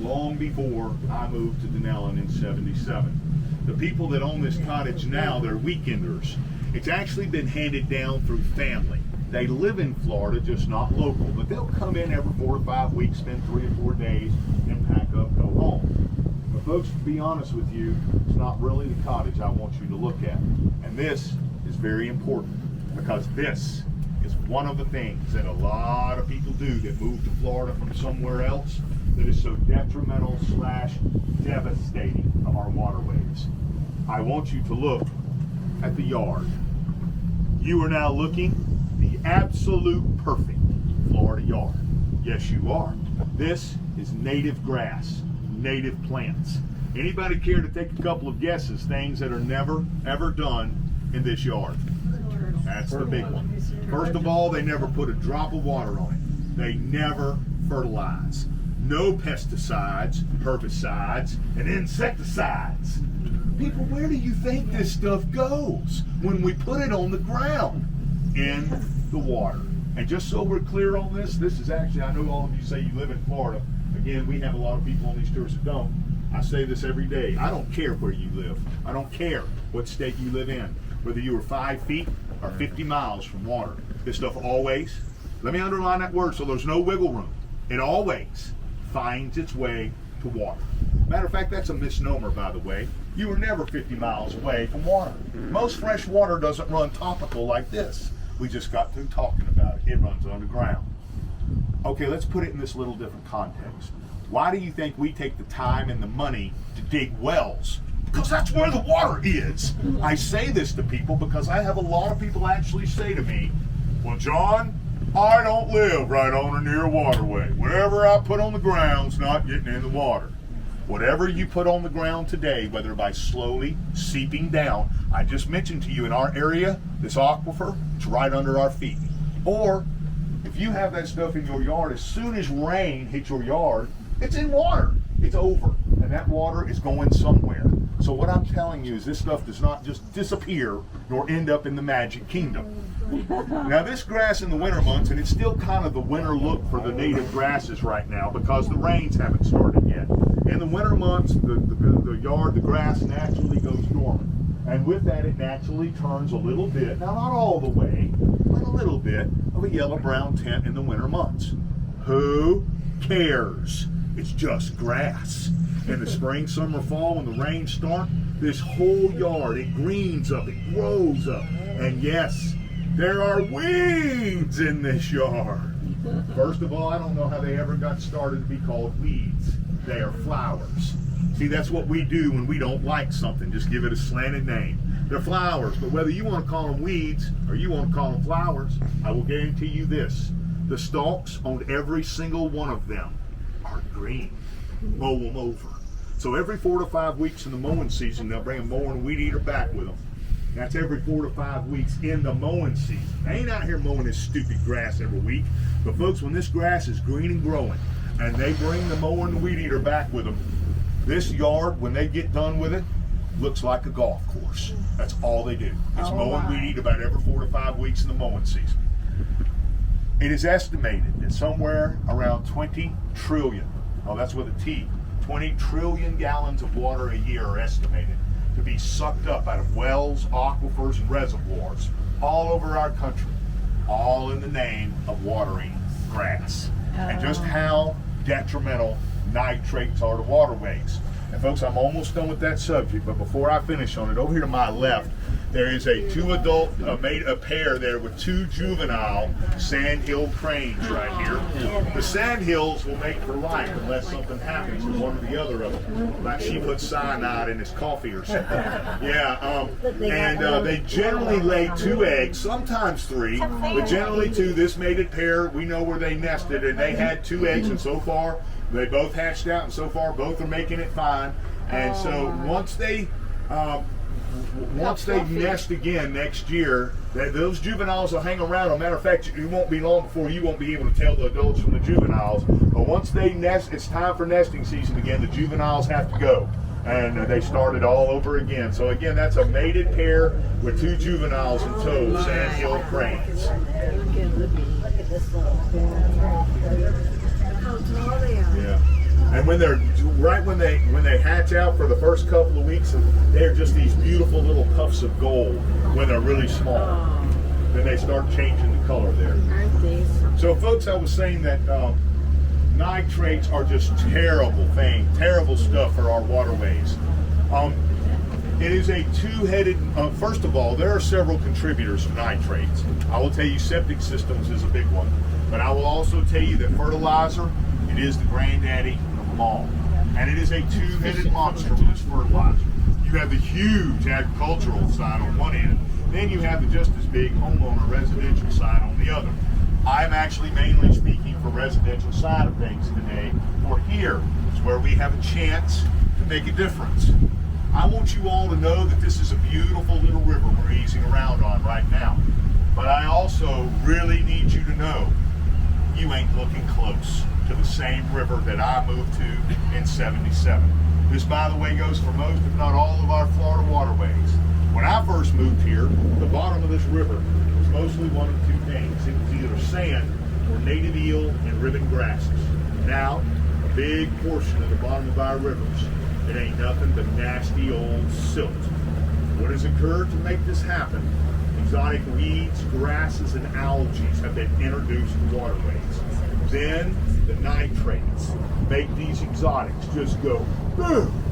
long before I moved to Dunnellon in '77. The people that own this cottage now, they're weekenders. It's actually been handed down through family. They live in Florida, just not local, but they'll come in every 4 to 5 weeks, spend 3 or 4 days, and pack up, go home. But folks, to be honest with you, it's not really the cottage I want you to look at. And this is very important, because this is one of the things that a lot of people do that move to Florida from somewhere else that is so detrimental / devastating to our waterways. I want you to look at the yard. You are now looking the absolute perfect Florida yard. Yes, you are. This is native grass, native plants. Anybody care to take a couple of guesses, things that are never, ever done in this yard? That's the big one. First of all, they never put a drop of water on it. They never fertilize. No pesticides, herbicides, and insecticides. People, where do you think this stuff goes when we put it on the ground? In the water. And just so we're clear on this is actually, I know all of you say you live in Florida. Again, we have a lot of people on these tours that don't. I say this every day. I don't care where you live. I don't care what state you live in. Whether you are 5 feet or 50 miles from water. This stuff always, let me underline that word so there's no wiggle room. It always finds its way to water. Matter of fact, that's a misnomer, by the way. You are never 50 miles away from water. Most fresh water doesn't run topical like this. We just got through talking about it. It runs underground. Okay, let's put it in this little different context. Why do you think we take the time and the money to dig wells? Because that's where the water is. I say this to people because I have a lot of people actually say to me, well, John, I don't live right on or near a waterway. Whatever I put on the ground's not getting in the water. Whatever you put on the ground today, whether by slowly seeping down, I just mentioned to you in our area, this aquifer, it's right under our feet. Or if you have that stuff in your yard, as soon as rain hits your yard, it's in water. It's over. And that water is going somewhere. So what I'm telling you is this stuff does not just disappear nor end up in the magic kingdom. Now this grass in the winter months, and it's still kind of the winter look for the native grasses right now because the rains haven't started yet. In the winter months, the yard, the grass naturally goes dormant. And with that, it naturally turns a little bit, now not all the way, but a little bit of a yellow-brown tint in the winter months. Who cares? It's just grass. In the spring, summer, fall, when the rains start, this whole yard, it greens up, it grows up. And yes, there are weeds in this yard. First of all, I don't know how they ever got started to be called weeds. They are flowers. See, that's what we do when we don't like something. Just give it a slanted name. They're flowers, but whether you want to call them weeds or you want to call them flowers, I will guarantee you this. The stalks on every single one of them are green. Mow them over. So every 4 to 5 weeks in the mowing season, they'll bring a mower and weed eater back with them. That's every 4 to 5 weeks in the mowing season. They ain't out here mowing this stupid grass every week. But folks, when this grass is green and growing, and they bring the mower and the weed eater back with them, this yard, when they get done with it, looks like a golf course. That's all they do. It's mow and weed eat about every 4 to 5 weeks in the mowing season. It is estimated that somewhere around 20 trillion, oh, that's with a T, 20 trillion gallons of water a year are estimated to be sucked up out of wells, aquifers, and reservoirs all over our country, all in the name of watering grass. And just how detrimental nitrates are to waterways. And folks, I'm almost done with that subject, but before I finish on it, over here to my left, there is a a pair there with 2 juvenile sandhill cranes right here. The sandhills will mate for life unless something happens to one or the other of them, like she put cyanide in his coffee or something. Yeah, and they generally lay 2 eggs, sometimes 3, but generally 2. This mated pair, we know where they nested, and they had 2 eggs, and so far they both hatched out, and so far both are making it fine. And so once they nest again next year, those juveniles will hang around. As a matter of fact, it won't be long before you won't be able to tell the adults from the juveniles. But once they nest, it's time for nesting season again. The juveniles have to go, and they start it all over again. So again, that's a mated pair with 2 juveniles in tow, sandhill cranes. Look at this little. How tall they are. Yeah. And when they're when they hatch out for the first couple of weeks, they're just these beautiful little puffs of gold when they're really small. Then they start changing the color there. Aren't these? So folks, I was saying that nitrates are just terrible stuff for our waterways. It is a two-headed, first of all, there are several contributors to nitrates. I will tell you septic systems is a big one, but I will also tell you that fertilizer, it is the granddaddy of them all. And it is a two-headed monster with this fertilizer. You have the huge agricultural side on one end, then you have the just as big homeowner residential side on the other. I'm actually mainly speaking for residential side of things today, for here is where we have a chance to make a difference. I want you all to know that this is a beautiful little river we're easing around on right now. But I also really need you to know you ain't looking close to the same river that I moved to in '77. This, by the way, goes for most, if not all, of our Florida waterways. When I first moved here, the bottom of this river was mostly one of 2 things. It was either sand or native eel and ribbon grasses. Now, a big portion of the bottom of our rivers, it ain't nothing but nasty old silt. What has occurred to make this happen? Exotic weeds, grasses, and algae have been introduced to waterways. Then the nitrates make these exotics just go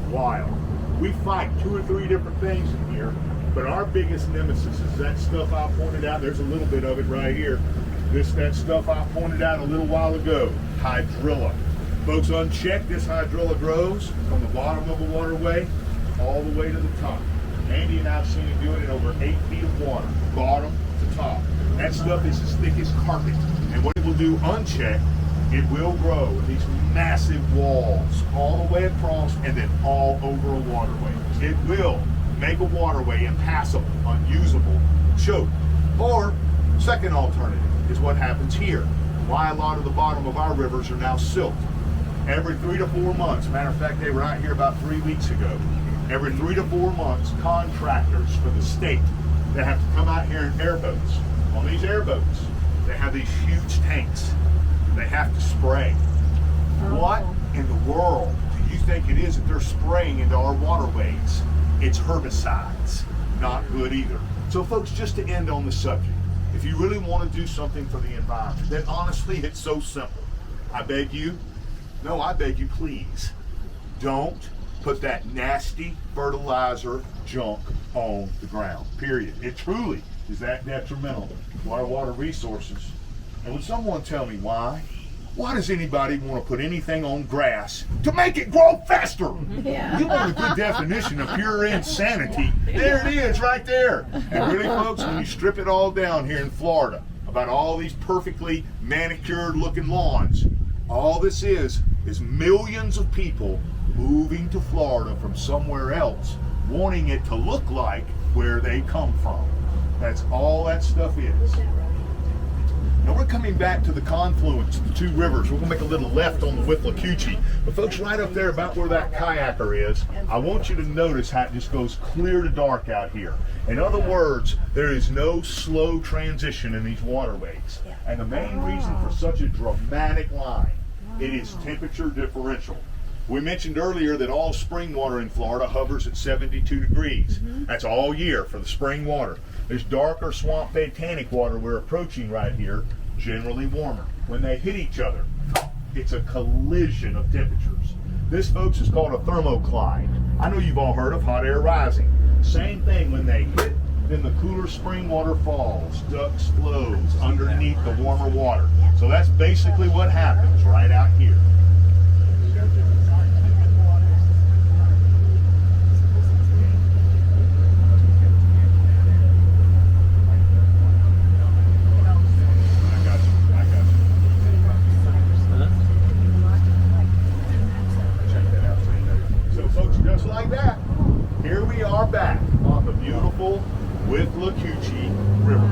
wild. We fight 2 or 3 different things in here, but our biggest nemesis is that stuff I pointed out. There's a little bit of it right here. That stuff I pointed out a little while ago, hydrilla. Folks, unchecked, this hydrilla grows from the bottom of a waterway all the way to the top. Andy and I have seen it do it in over 8 feet of water, bottom to top. That stuff is as thick as carpet. And what it will do unchecked, it will grow these massive walls all the way across and then all over a waterway. It will make a waterway impassable, unusable, choke. Or, second alternative is what happens here. Why a lot of the bottom of our rivers are now silt. Every 3 to 4 months, matter of fact, they were out here about 3 weeks ago. Every 3 to 4 months, contractors for the state, they have to come out here in airboats. On these airboats, they have these huge tanks. They have to spray. What in the world do you think it is that they're spraying into our waterways? It's herbicides. Not good either. So folks, just to end on the subject, if you really want to do something for the environment, then honestly, it's so simple. I beg you, please, don't put that nasty fertilizer junk on the ground, period. It truly is that detrimental to our water resources. And would someone tell me why? Why does anybody want to put anything on grass to make it grow faster? Yeah. You want a good definition of pure insanity? There it is right there. And really, folks, when you strip it all down here in Florida, about all these perfectly manicured looking lawns, all this is millions of people moving to Florida from somewhere else, wanting it to look like where they come from. That's all that stuff is. Now we're coming back to the confluence of the two rivers. We're going to make a little left on the Withlacoochee. But folks, right up there about where that kayaker is, I want you to notice how it just goes clear to dark out here. In other words, there is no slow transition in these waterways. And the main reason for such a dramatic line, it is temperature differential. We mentioned earlier that all spring water in Florida hovers at 72 degrees. That's all year for the spring water. This darker swamp bed tannic water we're approaching right here, generally warmer. When they hit each other, it's a collision of temperatures. This, folks, is called a thermocline. I know you've all heard of hot air rising. Same thing, when they hit, then the cooler spring water falls, ducts flows underneath the warmer water. So that's basically what happens right out here. Back on the beautiful Withlacoochee River.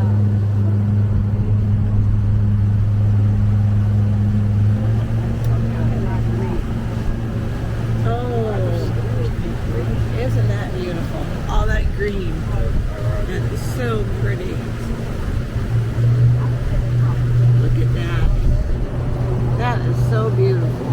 Oh, isn't that beautiful? All that green. That is so pretty. Look at that. That is so beautiful.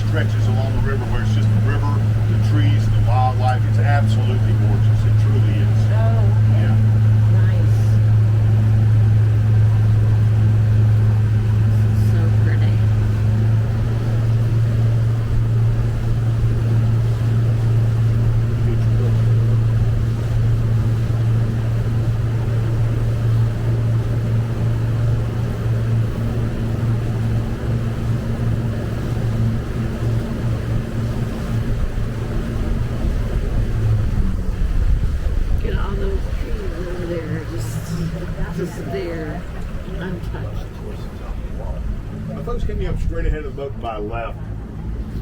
Stretches along the river where it's just the river, the trees, the wildlife. It's absolutely gorgeous. It truly is. Oh, Yeah. nice. So pretty. Just there, untouched. Now, folks, coming up straight ahead of the boat to my left,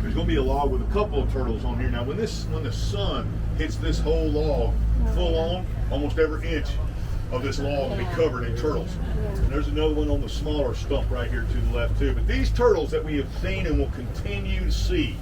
there's going to be a log with a couple of turtles on here. Now, when the sun hits this whole log full on, almost every inch of this log will be covered in turtles. And there's another one on the smaller stump right here to the left too. But these turtles that we have seen and will continue to see,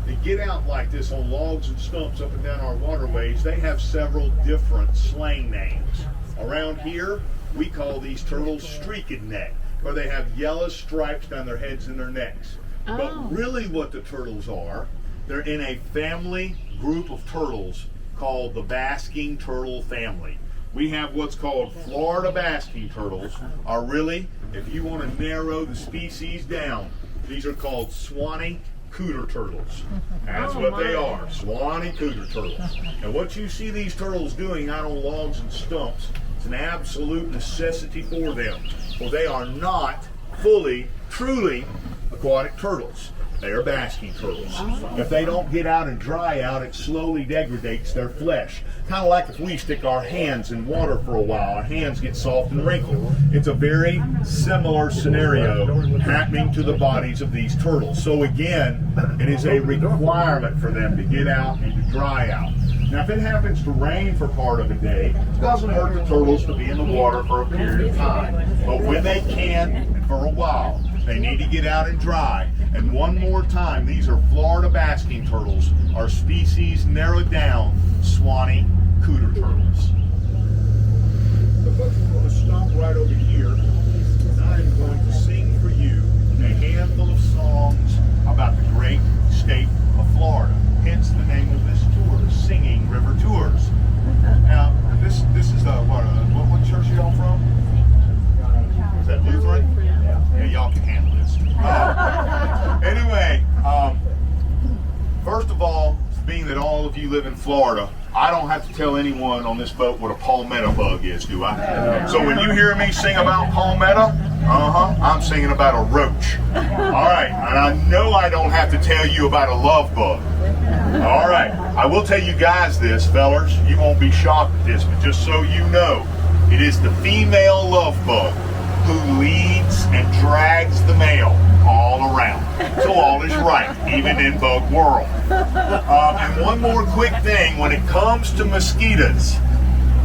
they get out like this on logs and stumps up and down our waterways. They have several different slang names. Around here, we call these turtles streaked neck, where they have yellow stripes down their heads and their necks. Oh. But really what the turtles are, they're in a family group of turtles called the basking turtle family. We have what's called Florida basking turtles, are really, if you want to narrow the species down, these are called Swanee cooter turtles. That's what they are, Swanee cooter turtles. And what you see these turtles doing out on logs and stumps, it's an absolute necessity for them. For they are not fully, truly aquatic turtles. They are basking turtles. If they don't get out and dry out, it slowly degrades their flesh. Kind of like if we stick our hands in water for a while, our hands get soft and wrinkled. It's a very similar scenario happening to the bodies of these turtles. So again, it is a requirement for them to get out and to dry out. Now, if it happens to rain for part of a day, it doesn't hurt the turtles to be in the water for a period of time. But when they can, and for a while, they need to get out and dry. And one more time, these are Florida basking turtles, our species narrowed down Swanee cooter turtles. The folks are going to stop right over here, and I'm going to sing for you a handful of songs about the great state of Florida. Hence the name of this tour, Singing River Tours. Now, this is what church are y'all from? Is that Lutheran? Yeah, y'all can handle this. Anyway, first of all, being that all of you live in Florida, I don't have to tell anyone on this boat what a palmetto bug is, do I? So when you hear me sing about palmetto, I'm singing about a roach. All right, and I know I don't have to tell you about a love bug. All right, I will tell you guys this, fellers. You won't be shocked at this, but just so you know, it is the female love bug who leads and drags the male all around. So all is right, even in bug world. And one more quick thing, when it comes to mosquitoes,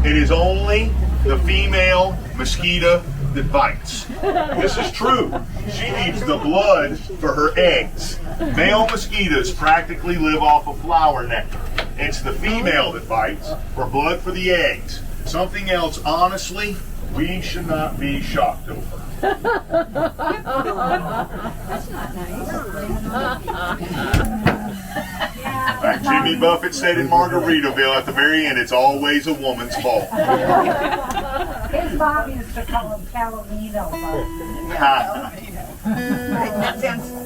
it is only the female mosquito that bites. This is true. She needs the blood for her eggs. Male mosquitoes practically live off of flower nectar. It's the female that bites for blood for the eggs. Something else, honestly, we should not be shocked over. That's not nice. Like Jimmy Buffett said in Margaritaville at the very end, it's always a woman's fault. His mom used to call him Palomino.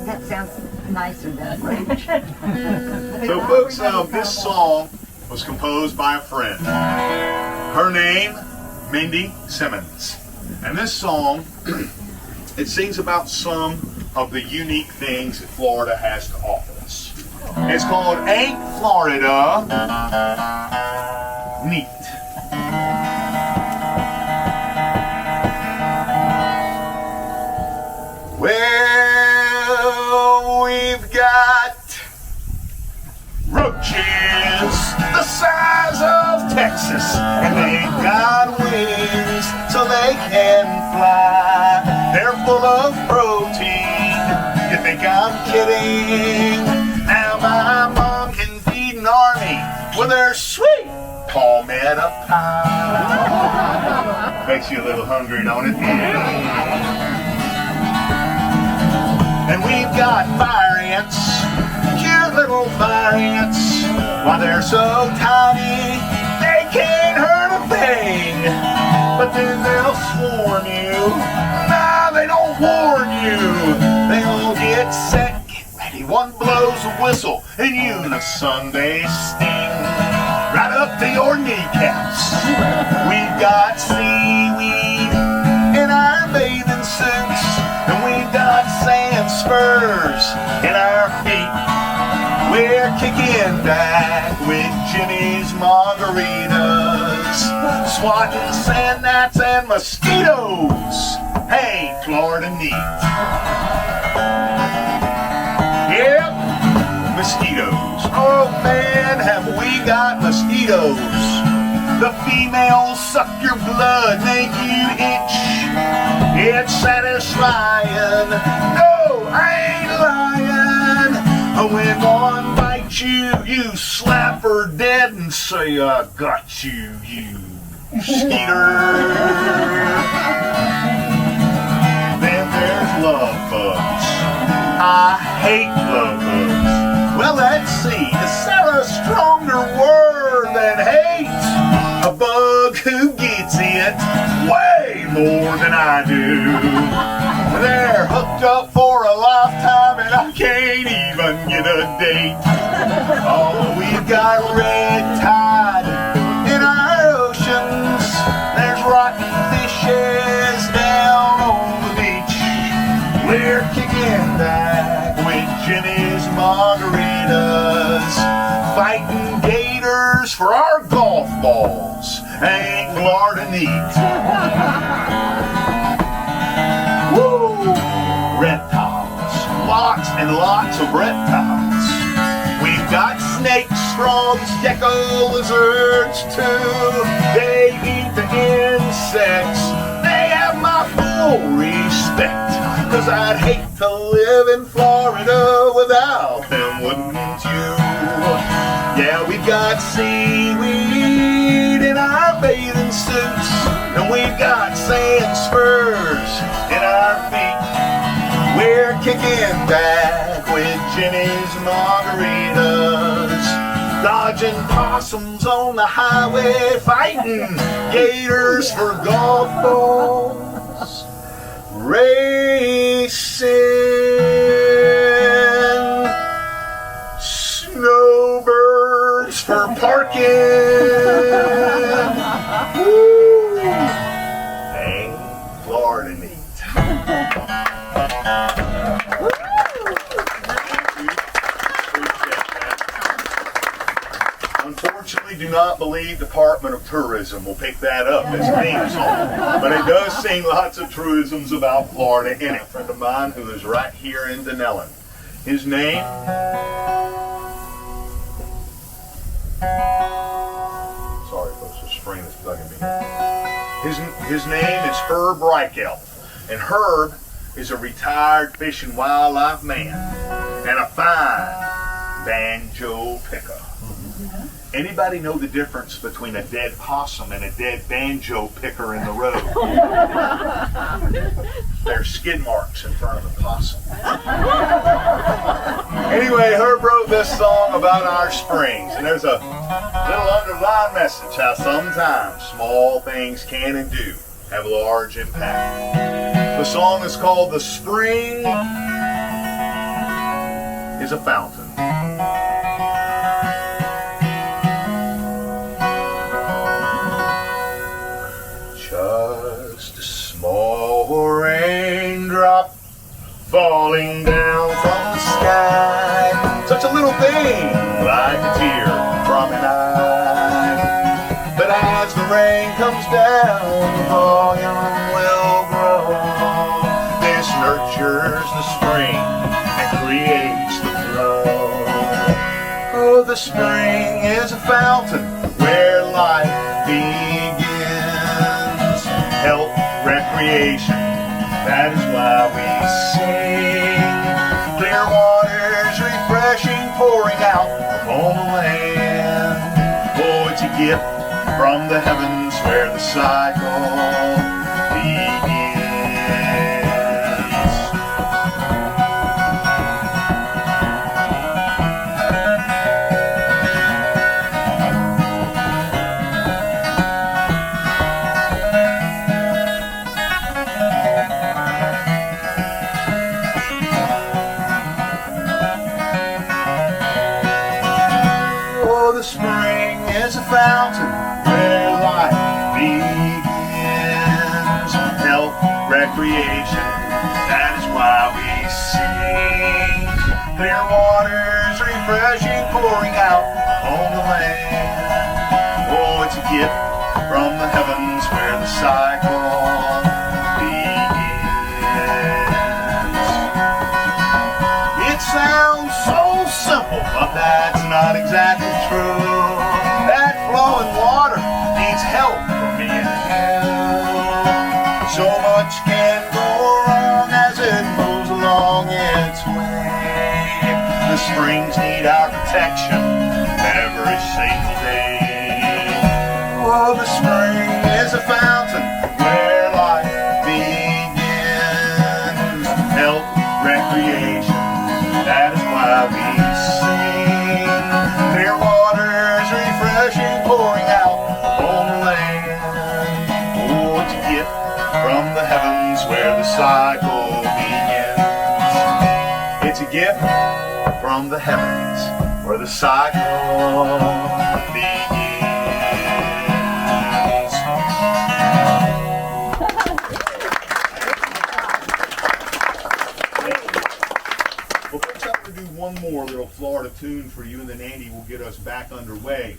That sounds nicer than French. So folks, this song was composed by a friend. Her name, Mindy Semmes. And this song, it sings about some of the unique things that Florida has to offer us. It's called Ain't Florida Neat. Well, we've got roaches the size of Texas, and they ain't got wings so they can fly. They're full of protein. You think I'm kidding? Now my mom can feed an army with her sweet palmetto pie. Makes you a little hungry, don't it? And we've got fire ants, cute little fire ants. Why, they're so tiny, they can't hurt a thing. But then they'll swarm you. Nah, they don't warn you. They'll get set, get ready. One blows a whistle, and you in a Sunday sting right up to your kneecaps. We've got seaweed in our bathing suits, and we've got sand spurs in our feet. We're kicking back with Jimmy's margaritas, swatting sand gnats and mosquitoes. Hey, Florida neat. Yep, mosquitoes. Oh man, have we got mosquitoes. The females suck your blood, make you itch. It's satisfying. No, I ain't lying. When one bites you, you slap her dead and say, I got you, you skeeter. Then there's love bugs. I hate love bugs. Well, let's see, is there a stronger word than hate? A bug who gets it way more than I do. They're hooked up for a lifetime and I can't even get a date. Oh, we've got red tide in our oceans. There's rotten fishes down on the beach. We're kicking back with Jimmy's margaritas, fighting gators for our golf balls. Ain't Florida neat? Woo! Reptiles, lots and lots of reptiles. We've got snakes, frogs, gecko, lizards too. They eat the insects. They have my full respect. 'Cause I'd hate to live in Florida without them, wouldn't you? Yeah, we've got seaweed in our bathing suits, and we've got sand spurs in our feet. We're kicking back with Jimmy's margaritas, dodging possums on the highway, fighting gators for golf balls, racing snowbirds for parking. Woo! Ain't Florida neat? Unfortunately, do not believe Department of Tourism will pick that up as a theme song. But it does sing lots of truisms about Florida in it. A friend of mine who is right here in Dunnellon. His name? Sorry folks, the spring is bugging me. His name is Herb Reichelt. And Herb is a retired fish and wildlife man and a fine banjo picker. Anybody know the difference between a dead possum and a dead banjo picker in the road? There's skid marks in front of the possum. Anyway, Herb wrote this song about our springs, and there's a little underlying message how sometimes small things can and do have large impact. The song is called "The Spring is a Fountain." Just a small raindrop falling down from the sky. Such a little thing, like a tear from an eye. But as the rain comes down, the volume will grow. This nurtures the spring and creates the flow. Oh, the spring is a fountain where life begins. Health, recreation, that is why we sing. Clear waters, refreshing, pouring out upon the land. Oh, it's a gift from the heavens where the cycle begins. Spring is a fountain where life begins. Health, recreation, that is why we sing. Clear waters, refreshing, pouring out on the land. Oh, it's a gift from the heavens where the cycle begins. It sounds so simple, but that's not exactly true. That flowing water needs help from me and you. So much can go wrong as it moves along its way. The springs need our protection every single day. Oh, the spring is a fountain where life begins. Health, recreation, that is why we sing. Clear waters, refreshing, pouring out on the land. Oh, it's a gift from the heavens where the cycle begins. It's a gift from the heavens where the cycle begins. Well, folks, I'm going to do one more little Florida tune for you, and then Andy will get us back underway.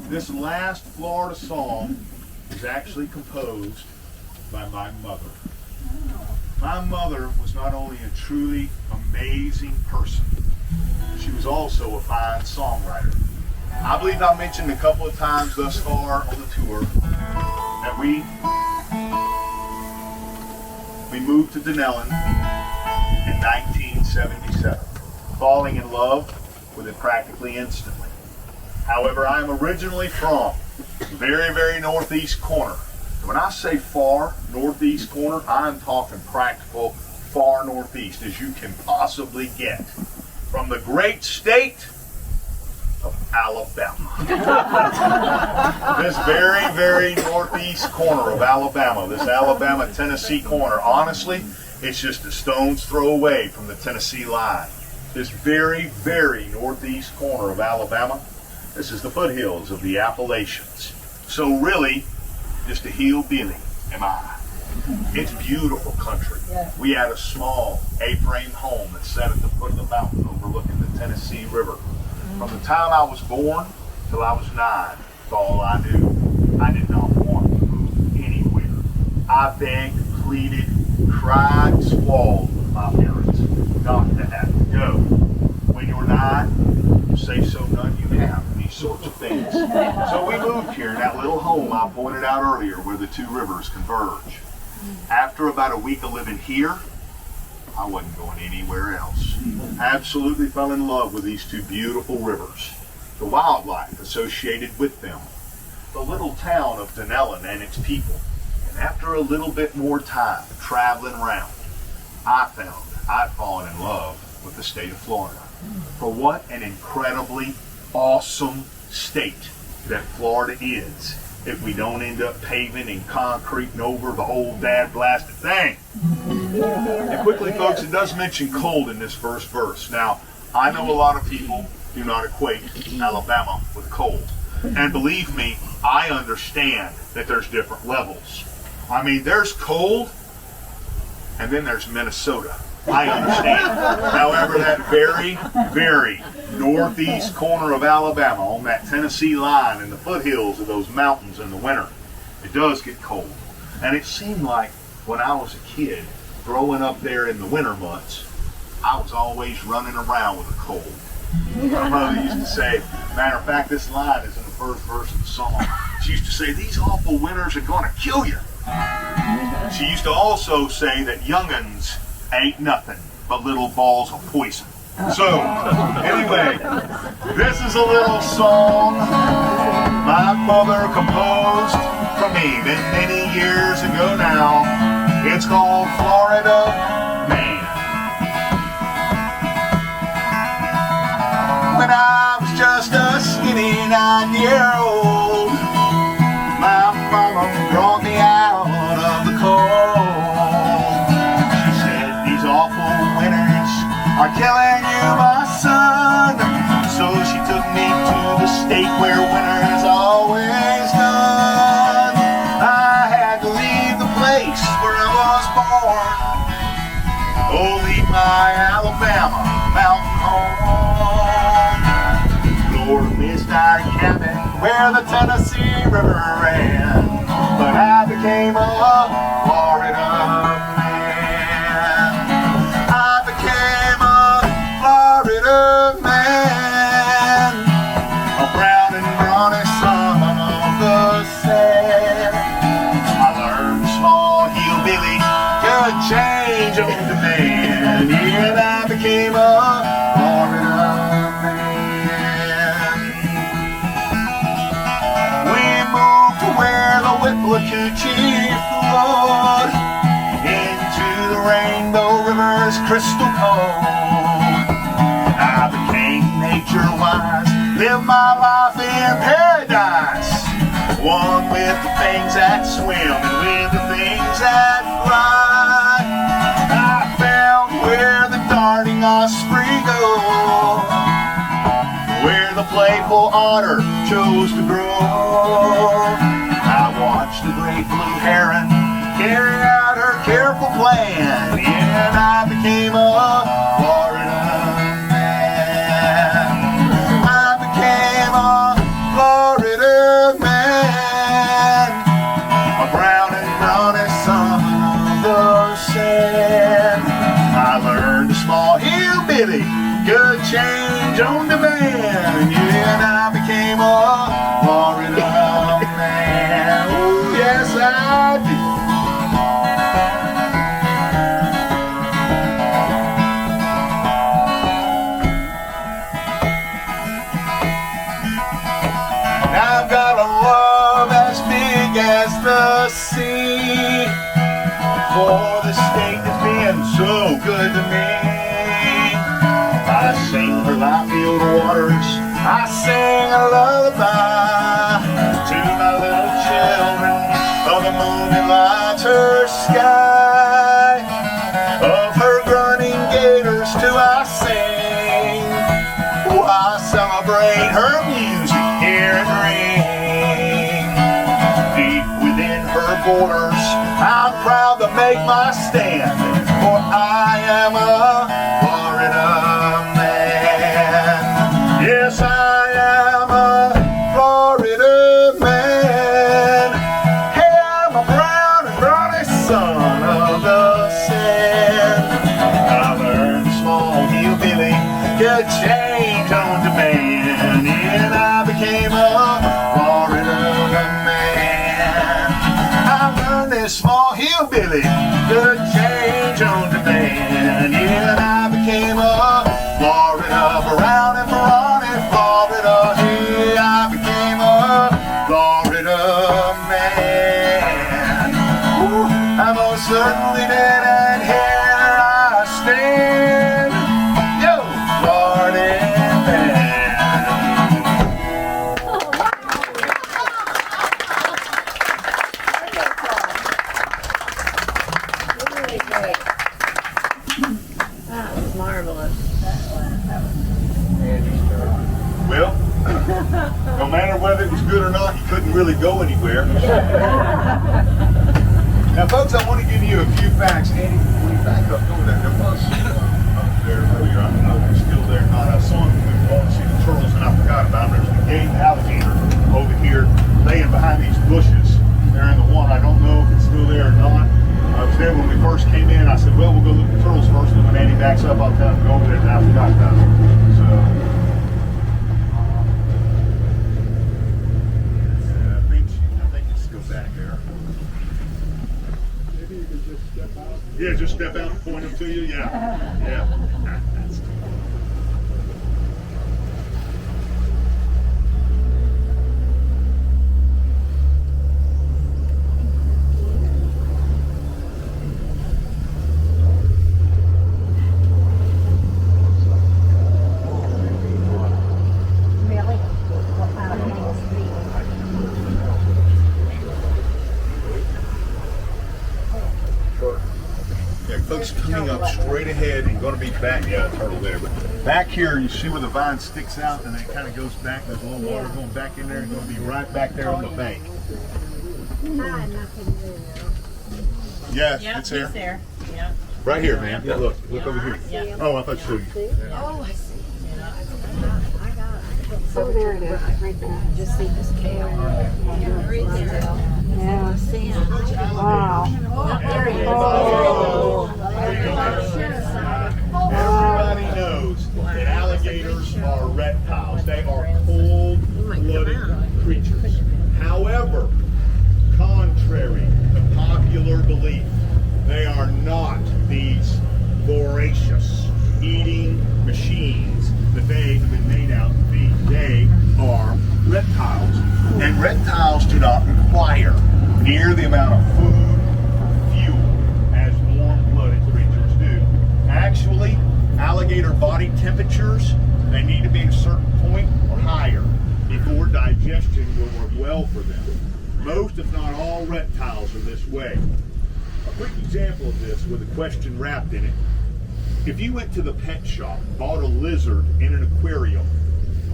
This last Florida song was actually composed by my mother. My mother was not only a truly amazing person, she was also a fine songwriter. I believe I mentioned a couple of times thus far on the tour that we moved to Dunnellon in 1977, falling in love with it practically instantly. However, I am originally from the very, very northeast corner. And when I say far northeast corner, I'm talking practical far northeast as you can possibly get. From the great state of Alabama. This very, very northeast corner of Alabama, this Alabama-Tennessee corner, honestly, it's just a stone's throw away from the Tennessee line. This very, very northeast corner of Alabama, this is the foothills of the Appalachians. So really, just a hillbilly am I. It's beautiful country. We had a small A-frame home that sat at the foot of the mountain overlooking the Tennessee River. From the time I was born till I was 9, that's all I knew. I did not want to move anywhere. I begged, pleaded, cried, squalled with my parents not to have to go. When you're 9, you say so none you have, these sorts of things. So we moved here in that little home I pointed out earlier where the two rivers converge. After about a week of living here, I wasn't going anywhere else. Absolutely fell in love with these two beautiful rivers, the wildlife associated with them, the little town of Dunnellon and its people. And after a little bit more time traveling around, I found I'd fallen in love with the state of Florida. For what an incredibly awesome state that Florida is, if we don't end up paving and concreting over the whole dad-blasted thing. And quickly, folks, it does mention cold in this first verse. Now, I know a lot of people do not equate Alabama with cold. And believe me, I understand that there's different levels. I mean, there's cold, and then there's Minnesota. I understand. However, that very, very northeast corner of Alabama on that Tennessee line in the foothills of those mountains in the winter, it does get cold. And it seemed like when I was a kid, growing up there in the winter months, I was always running around with a cold. My mother used to say, matter of fact, this line is in the first verse of the song. She used to say, these awful winters are going to kill you. She used to also say that young'uns ain't nothing but little balls of poison. So, anyway, this is a little song my mother composed for me many years ago now. It's called Florida Man. When I was just a skinny 9-year-old, my mama brought me out of the cold. Are killing you, my son. So she took me to the state where winter's always done. I had to leave the place where I was born. Oh, leave my Alabama mountain home. Lord, missed our cabin where the Tennessee River ran. But I became a Florida man. Man, a brown and brawny son of the sand. I learned small hillbilly could change on demand. Yeah, I became a Florida man. We moved to where the Withlacoochee flowed into the Rainbow River's crystal cold. I became nature-wise, lived my life in paradise. One with the things that swim and with the things that fly. I found where the darting osprey goes, where the playful otter chose to grow. I watched the great blue heron carry out her careful plan, and I became a Florida man. I became a Florida man, a brown and brawny son of the sand. I learned a small hillbilly, good change on demand, yeah, and I became for the state has been so good to me. I sing for light-filled waters, I sing a lullaby to my little children of the moon that lights her sky. Of her grunting gators too I sing, oh, I celebrate her music, hear it ring. Deep within her borders, I'm proud to make my stand, for I am a Florida man. Yes, I am a Florida man. Hey, I'm a brown and brawny son of the sand. I learned small hillbilly could change on demand, and I became a Florida man. I learned this small hillbilly could change on demand, and I became a Florida brown and brawny Florida. Hey, I became a Florida man. Ooh, I most certainly did, and here I stand. Yo, Florida man. Really great. That was marvelous. Well, no matter whether it was good or not, you couldn't really go anywhere. Now, folks, I want to give you a few facts. Andy, when you back up, go with that bus up there earlier. I don't know if you're still there or not. I saw him move on to see the turtles, and I forgot about them. There's a game alligator over here laying behind these bushes. They're in the water. I don't know if it's still there or not. I was there when we first came in. I said, well, we'll go look at the turtles first, and when Andy backs up, I'll tell him to go over there, and I forgot about it. So, I think it's still back there. Maybe you could just step out. Yeah, just step out and point them to you. Yeah. Yeah. That's cool. Really? Yeah, folks coming up straight ahead and going to be back. Yeah, turtle there. But back here, you see where the vine sticks out and then it kind of goes back. There's a little water going back in there and going to be right back there on the bank. Yes, it's there. He's there. Yeah. Right here, man. Yeah, look over here. Yeah. Oh, I thought you said. Oh, I see. Oh, there it is, right there. Just see this camera. Right there. Yeah. See him. Wow. There he is. Oh. Everybody knows that alligators are reptiles. They are cold-blooded creatures. However, contrary to popular belief, they are not these voracious eating machines that they have been made out to be. They are reptiles. And reptiles do not require near the amount of food or fuel as warm-blooded creatures do. Actually, alligator body temperatures, they need to be at a certain point or higher before digestion will work well for them. Most, if not all, reptiles are this way. A quick example of this with a question wrapped in it. If you went to the pet shop, bought a lizard in an aquarium,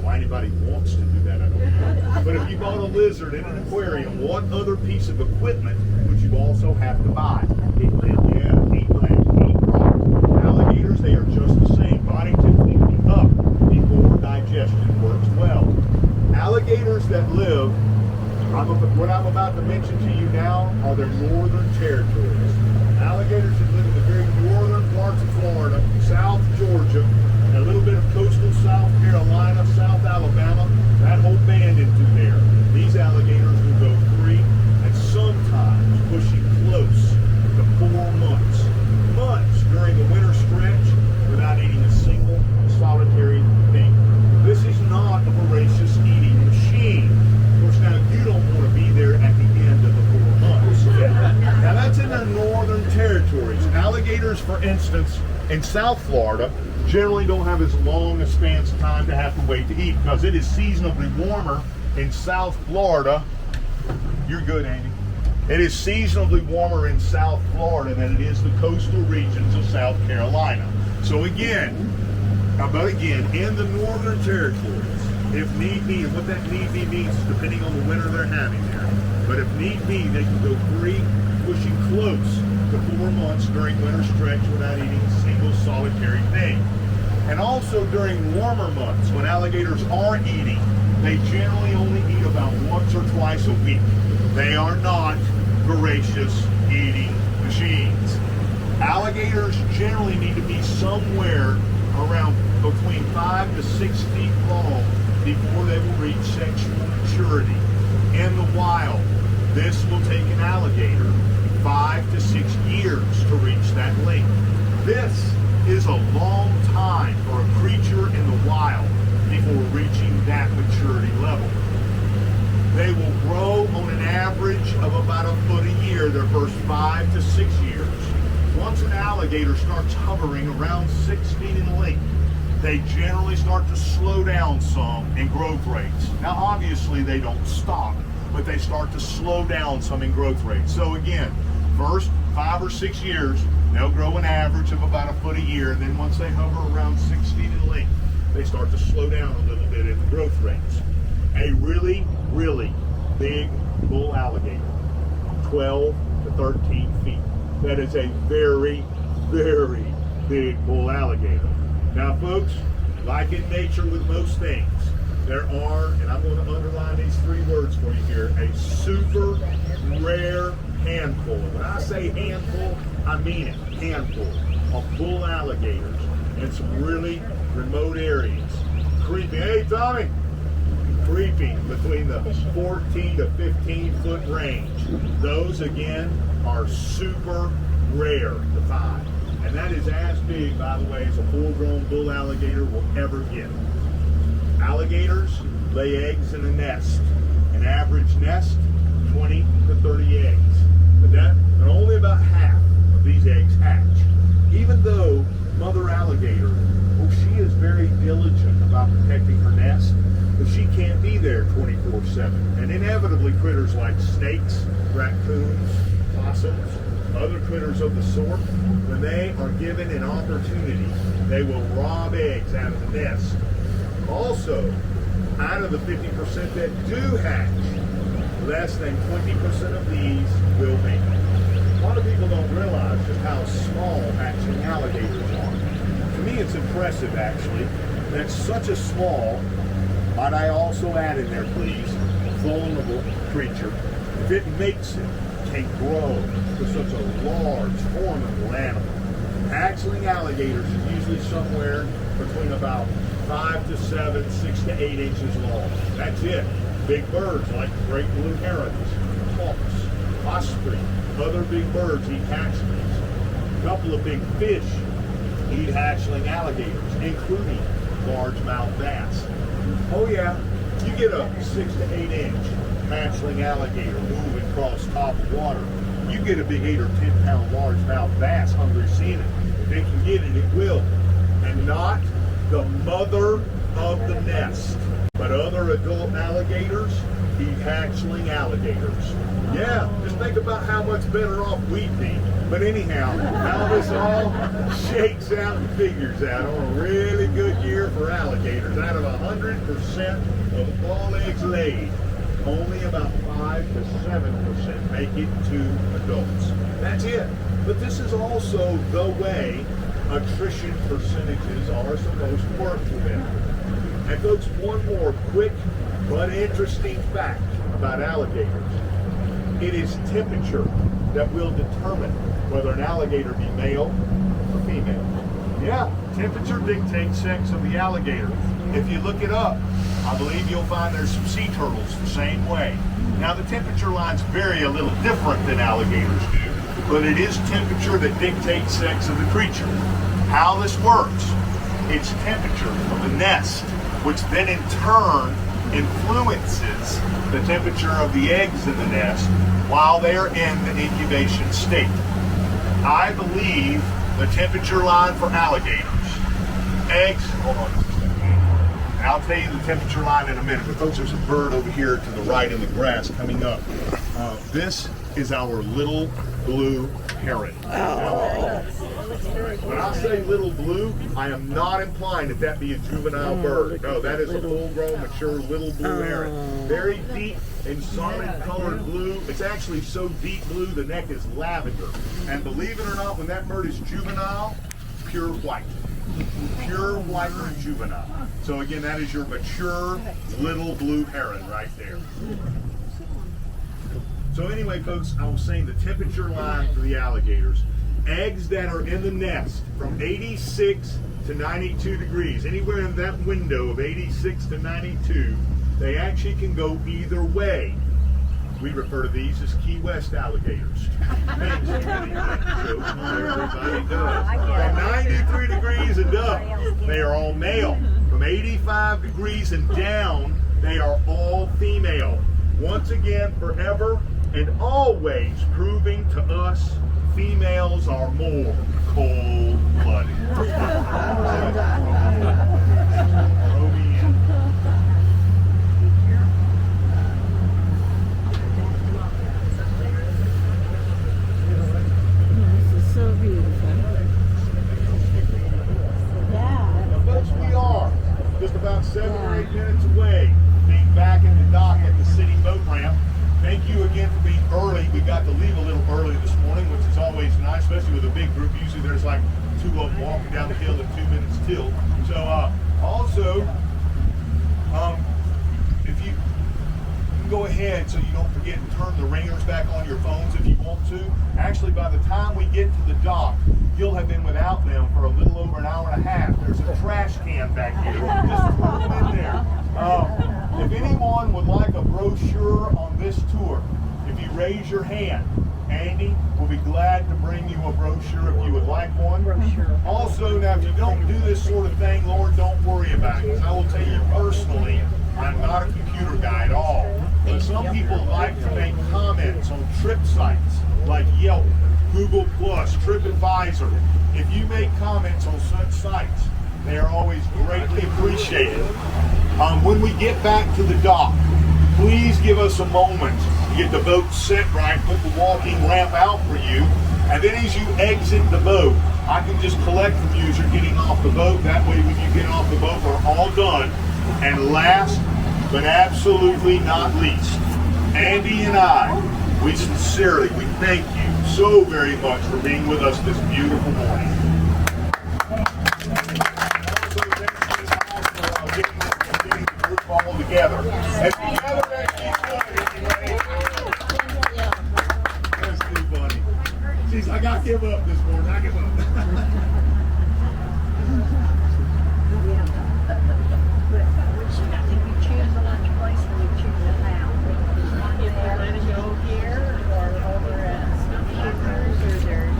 why anybody wants to do that, I don't know. But if you bought a lizard in an aquarium, what other piece of equipment would you also have to buy? Heat lamp, yeah, heat lamp, heat rod. Alligators, they are just the same. Body temperature up before digestion works well. Alligators that live, what I'm about to mention to you now, are their northern territories. Alligators that live in the very northern parts of Florida, South Georgia, and a little bit of coastal South Carolina, South Alabama, that whole band into there. These alligators will go 3 and sometimes pushing close to 4 months instance, in South Florida, generally don't have as long a span of time to have to wait to eat because it is seasonably warmer in South Florida. You're good, Andy. It is seasonably warmer in South Florida than it is the coastal regions of South Carolina. So again, in the Northern Territories, if need be, and what that need be means is depending on the winter they're having there, but if need be, they can go 3, pushing close to 4 months during winter stretch without eating a single solitary thing. And also during warmer months, when alligators are eating, they generally only eat about once or twice a week. They are not voracious eating machines. Alligators generally need to be somewhere around between 5 to 6 feet long before they will reach sexual maturity. In the wild, this will take an alligator 5 to 6 years to reach that length. This is a long time for a creature in the wild before reaching that maturity level. They will grow on an average of about a foot a year their first 5 to 6 years. Once an alligator starts hovering around 6 feet in length, they generally start to slow down some in growth rates. Now obviously they don't stop, but they start to slow down some in growth rates. So again, first 5 or 6 years, they'll grow an average of about a foot a year, and then once they hover around 6 feet in length, they start to slow down a little bit in the growth rates. A really, really big bull alligator, 12 to 13 feet. That is a very, very big bull alligator. Now folks, like in nature with most things, there are, and I'm going to underline these 3 words for you here, a super rare handful. When I say handful, I mean it, handful of bull alligators in some really remote areas. Creeping, hey Tommy! Creeping between the 14 to 15 foot range. Those again are super rare to find. And that is as big, by the way, as a full-grown bull alligator will ever get. Alligators lay eggs in a nest. An average nest, 20 to 30 eggs. But only about half of these eggs hatch. Even though mother alligator, she is very diligent about protecting her nest, but she can't be there 24/7. And inevitably critters like snakes, raccoons, possums, other critters of the sort, when they are given an opportunity, they will rob eggs out of the nest. Also, out of the 50% that do hatch, less than 20% of these will make it. A lot of people don't realize just how small hatching alligators are. To me, it's impressive, actually, that such a small, might I also add in there, please, vulnerable creature, if it makes it, can grow to such a large, formidable animal. Hatchling alligators is usually somewhere between about 5 to 7, 6 to 8 inches long. That's it. Big birds like great blue herons, hawks, osprey, other big birds eat hatchlings. A couple of big fish eat hatchling alligators, including largemouth bass. Oh yeah, you get a 6 to 8 inch hatchling alligator moving across top of water. You get a big 8 or 10 pound largemouth bass hungry seeing it. If it can get it, it will. And not the mother of the nest, but other adult alligators eat hatchling alligators. Yeah, just think about how much better off we'd be. But anyhow, how this all shakes out and figures out on a really good year for alligators. Out of 100% of all eggs laid, only about 5 to 7% make it to adults. That's it. But this is also the way attrition percentages are supposed to work for them. And folks, one more quick but interesting fact about alligators. It is temperature that will determine whether an alligator be male or female. Yeah, temperature dictates sex of the alligator. If you look it up, I believe you'll find there's some sea turtles the same way. Now the temperature lines vary a little different than alligators do, but it is temperature that dictates sex of the creature. How this works, it's temperature of the nest, which then in turn influences the temperature of the eggs in the nest while they're in the incubation state. I believe the temperature line for alligators. Eggs, hold on just a second. I'll tell you the temperature line in a minute, but folks, there's a bird over here to the right in the grass coming up. This is our little blue heron. When I say little blue, I am not implying that be a juvenile bird. No, that is a full-grown, mature little blue heron. Very deep and solid colored blue. It's actually so deep blue, the neck is lavender. And believe it or not, when that bird is juvenile, pure white. Pure white or juvenile. So again, that is your mature little blue heron right there. So anyway, folks, I was saying the temperature line for the alligators. Eggs that are in the nest from 86 to 92 degrees, anywhere in that window of 86 to 92, they actually can go either way. We refer to these as Key West alligators. Everybody does. From 93 degrees and up, they are all male. From 85 degrees and down, they are all female. Once again, forever and always proving to us females are more cold-blooded. This is so beautiful. Now, folks, we are just about 7 or 8 minutes away, being back at the dock at the city boat ramp. Thank you again for being early. We got to leave a little early this morning, which is always nice, especially with a big group. Usually there's like 2 of them walking down the hill in 2 minutes till. So also, if you can go ahead so you don't forget and turn the ringers back on your phones if you want to. Actually, by the time we get to the dock, you'll have been without them for a little over an hour and a half. There's a trash can back here. Just throw them in there. If anyone would like a brochure on this tour, if you raise your hand, Andy will be glad to bring you a brochure if you would like one. Also, now if you don't do this sort of thing, Lord, don't worry about it. Because I will tell you personally, I'm not a computer guy at all. But some people like to make comments on trip sites like Yelp, Google+, TripAdvisor. If you make comments on such sites, they are always greatly appreciated. When we get back to the dock, please give us a moment to get the boat set right, put the walking ramp out for you, and then as you exit the boat, I can just collect from you as you're getting off the boat. That way when you get off the boat, we're all done. And last, but absolutely not least, Andy and I, we thank you so very much for being with us this beautiful morning. All together. And together that keeps going, anyway. That's too funny. Jeez, I got to give up this morning. I give up. Did we choose the lunch place or we choose it now? If we're going to go here or over at Sugar's or there's...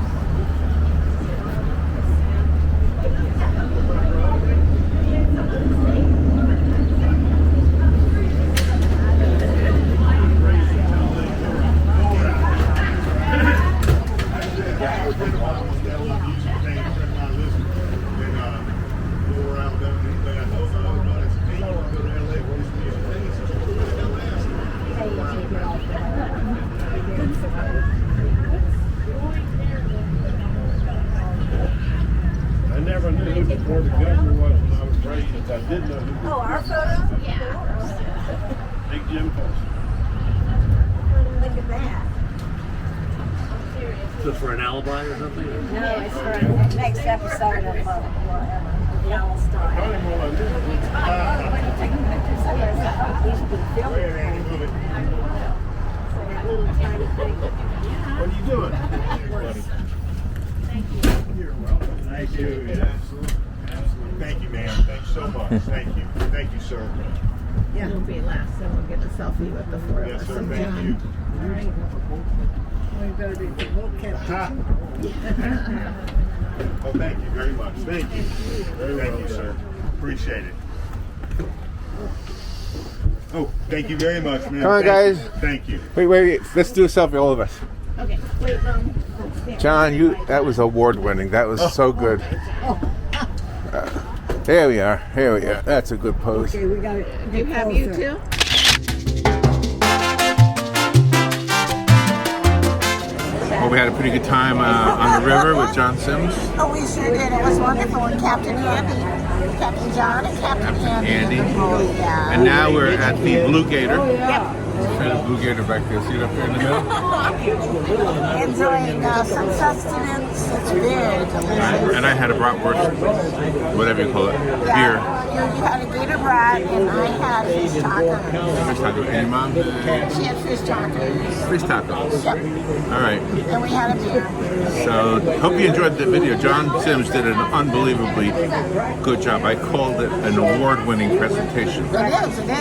I never knew who the Board of Governor was when I was raised. I did know who. Oh, our photo? Yeah. Big Jim Paulson. Look at that. So for an alibi or something? No, it's for the next episode of Yellowstone. Probably more like this. Taking pictures of us. He's been filming. So that little tiny thing. What are you doing? You're welcome. Thank you. Yeah, absolutely. Thank you, ma'am. Thanks so much. Thank you. Thank you, sir. Yeah, it'll be last, and we'll get the selfie with the four of Yes, us. sir. and Thank John. you. We better be Ha. Well, thank you very much. Thank you. Thank you, sir. Appreciate it. Oh, thank you very much, man. Come on, Thank you. guys. Thank you. Wait. Let's do a selfie, all of us. Okay, wait, John, that was award-winning. That was so good. There we are. Here we are. That's a good pose. Okay, we got it. Do you have you too? Well, we had a pretty good time on the river with Jon Semmes. Oh, we sure did. It was wonderful. And Captain Andy, Captain John, and Captain Andy. Oh, yeah. And now we're at the Blue Gator. Yep. Blue Gator back there. See it up there in the middle? Enjoying some sustenance. It's very delicious. And I had a bratwurst, whatever you call it, beer. Yeah. You had a gator brat, and I had fish tacos. Fish taco. And your mom? She had fish tacos. Fish tacos. Yep. All right. And we had a beer. So, hope you enjoyed the video. Jon Semmes did an unbelievably good job. I called it an award-winning presentation. It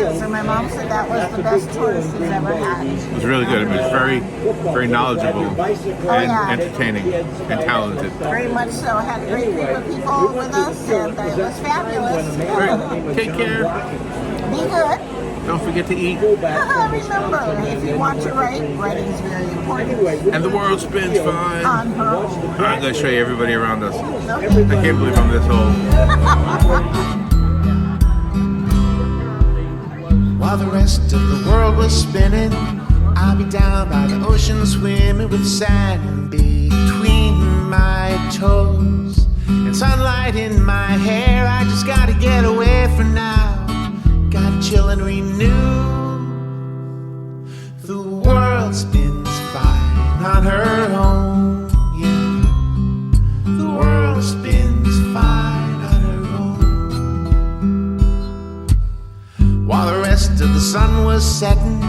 is. And my mom said that was the best tourist he's ever had. It was really good. It was very, very knowledgeable and yeah. entertaining and talented. Very much so. Had a great group of people with us, and it was fabulous. Great. Take care. Be good. Don't forget to eat. Remember, if you want to write, writing's very important. And the world spins fine. On her own. I'm going to show you everybody around us. I can't believe I'm this old. While the rest of the world was spinning, I'll be down by the ocean swimming with sand between my toes and sunlight in my hair. I just gotta get away for now. Gotta chill and renew. The world spins fine on her own, yeah. The world spins fine on her own. While the rest of the sun was setting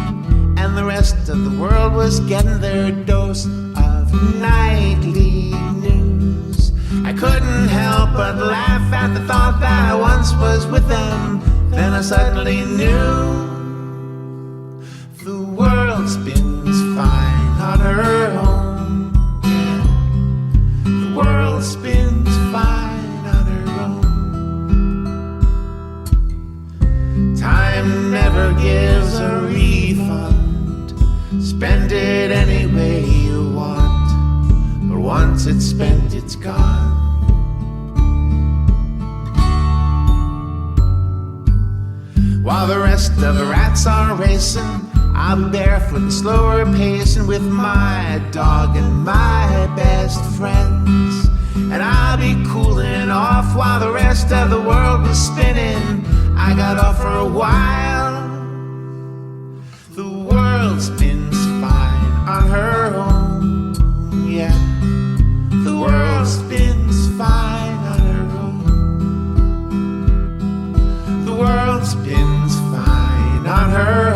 and the rest of the world was getting their dose of nightly news, I couldn't help but laugh at the thought that I once was with them. Then I suddenly knew the world spins fine on her own, yeah. The world spins fine on her own. Time never gives a refund. Spend it any way you want, but once it's spent, it's gone. While the rest of the rats are racing, I'll be barefoot and slower pacing with my dog and my best friends. And I'll be cooling off while the rest of the world was spinning. I got off for a while. The world spins fine on her own, yeah. The world spins fine on her own. The world spins fine on her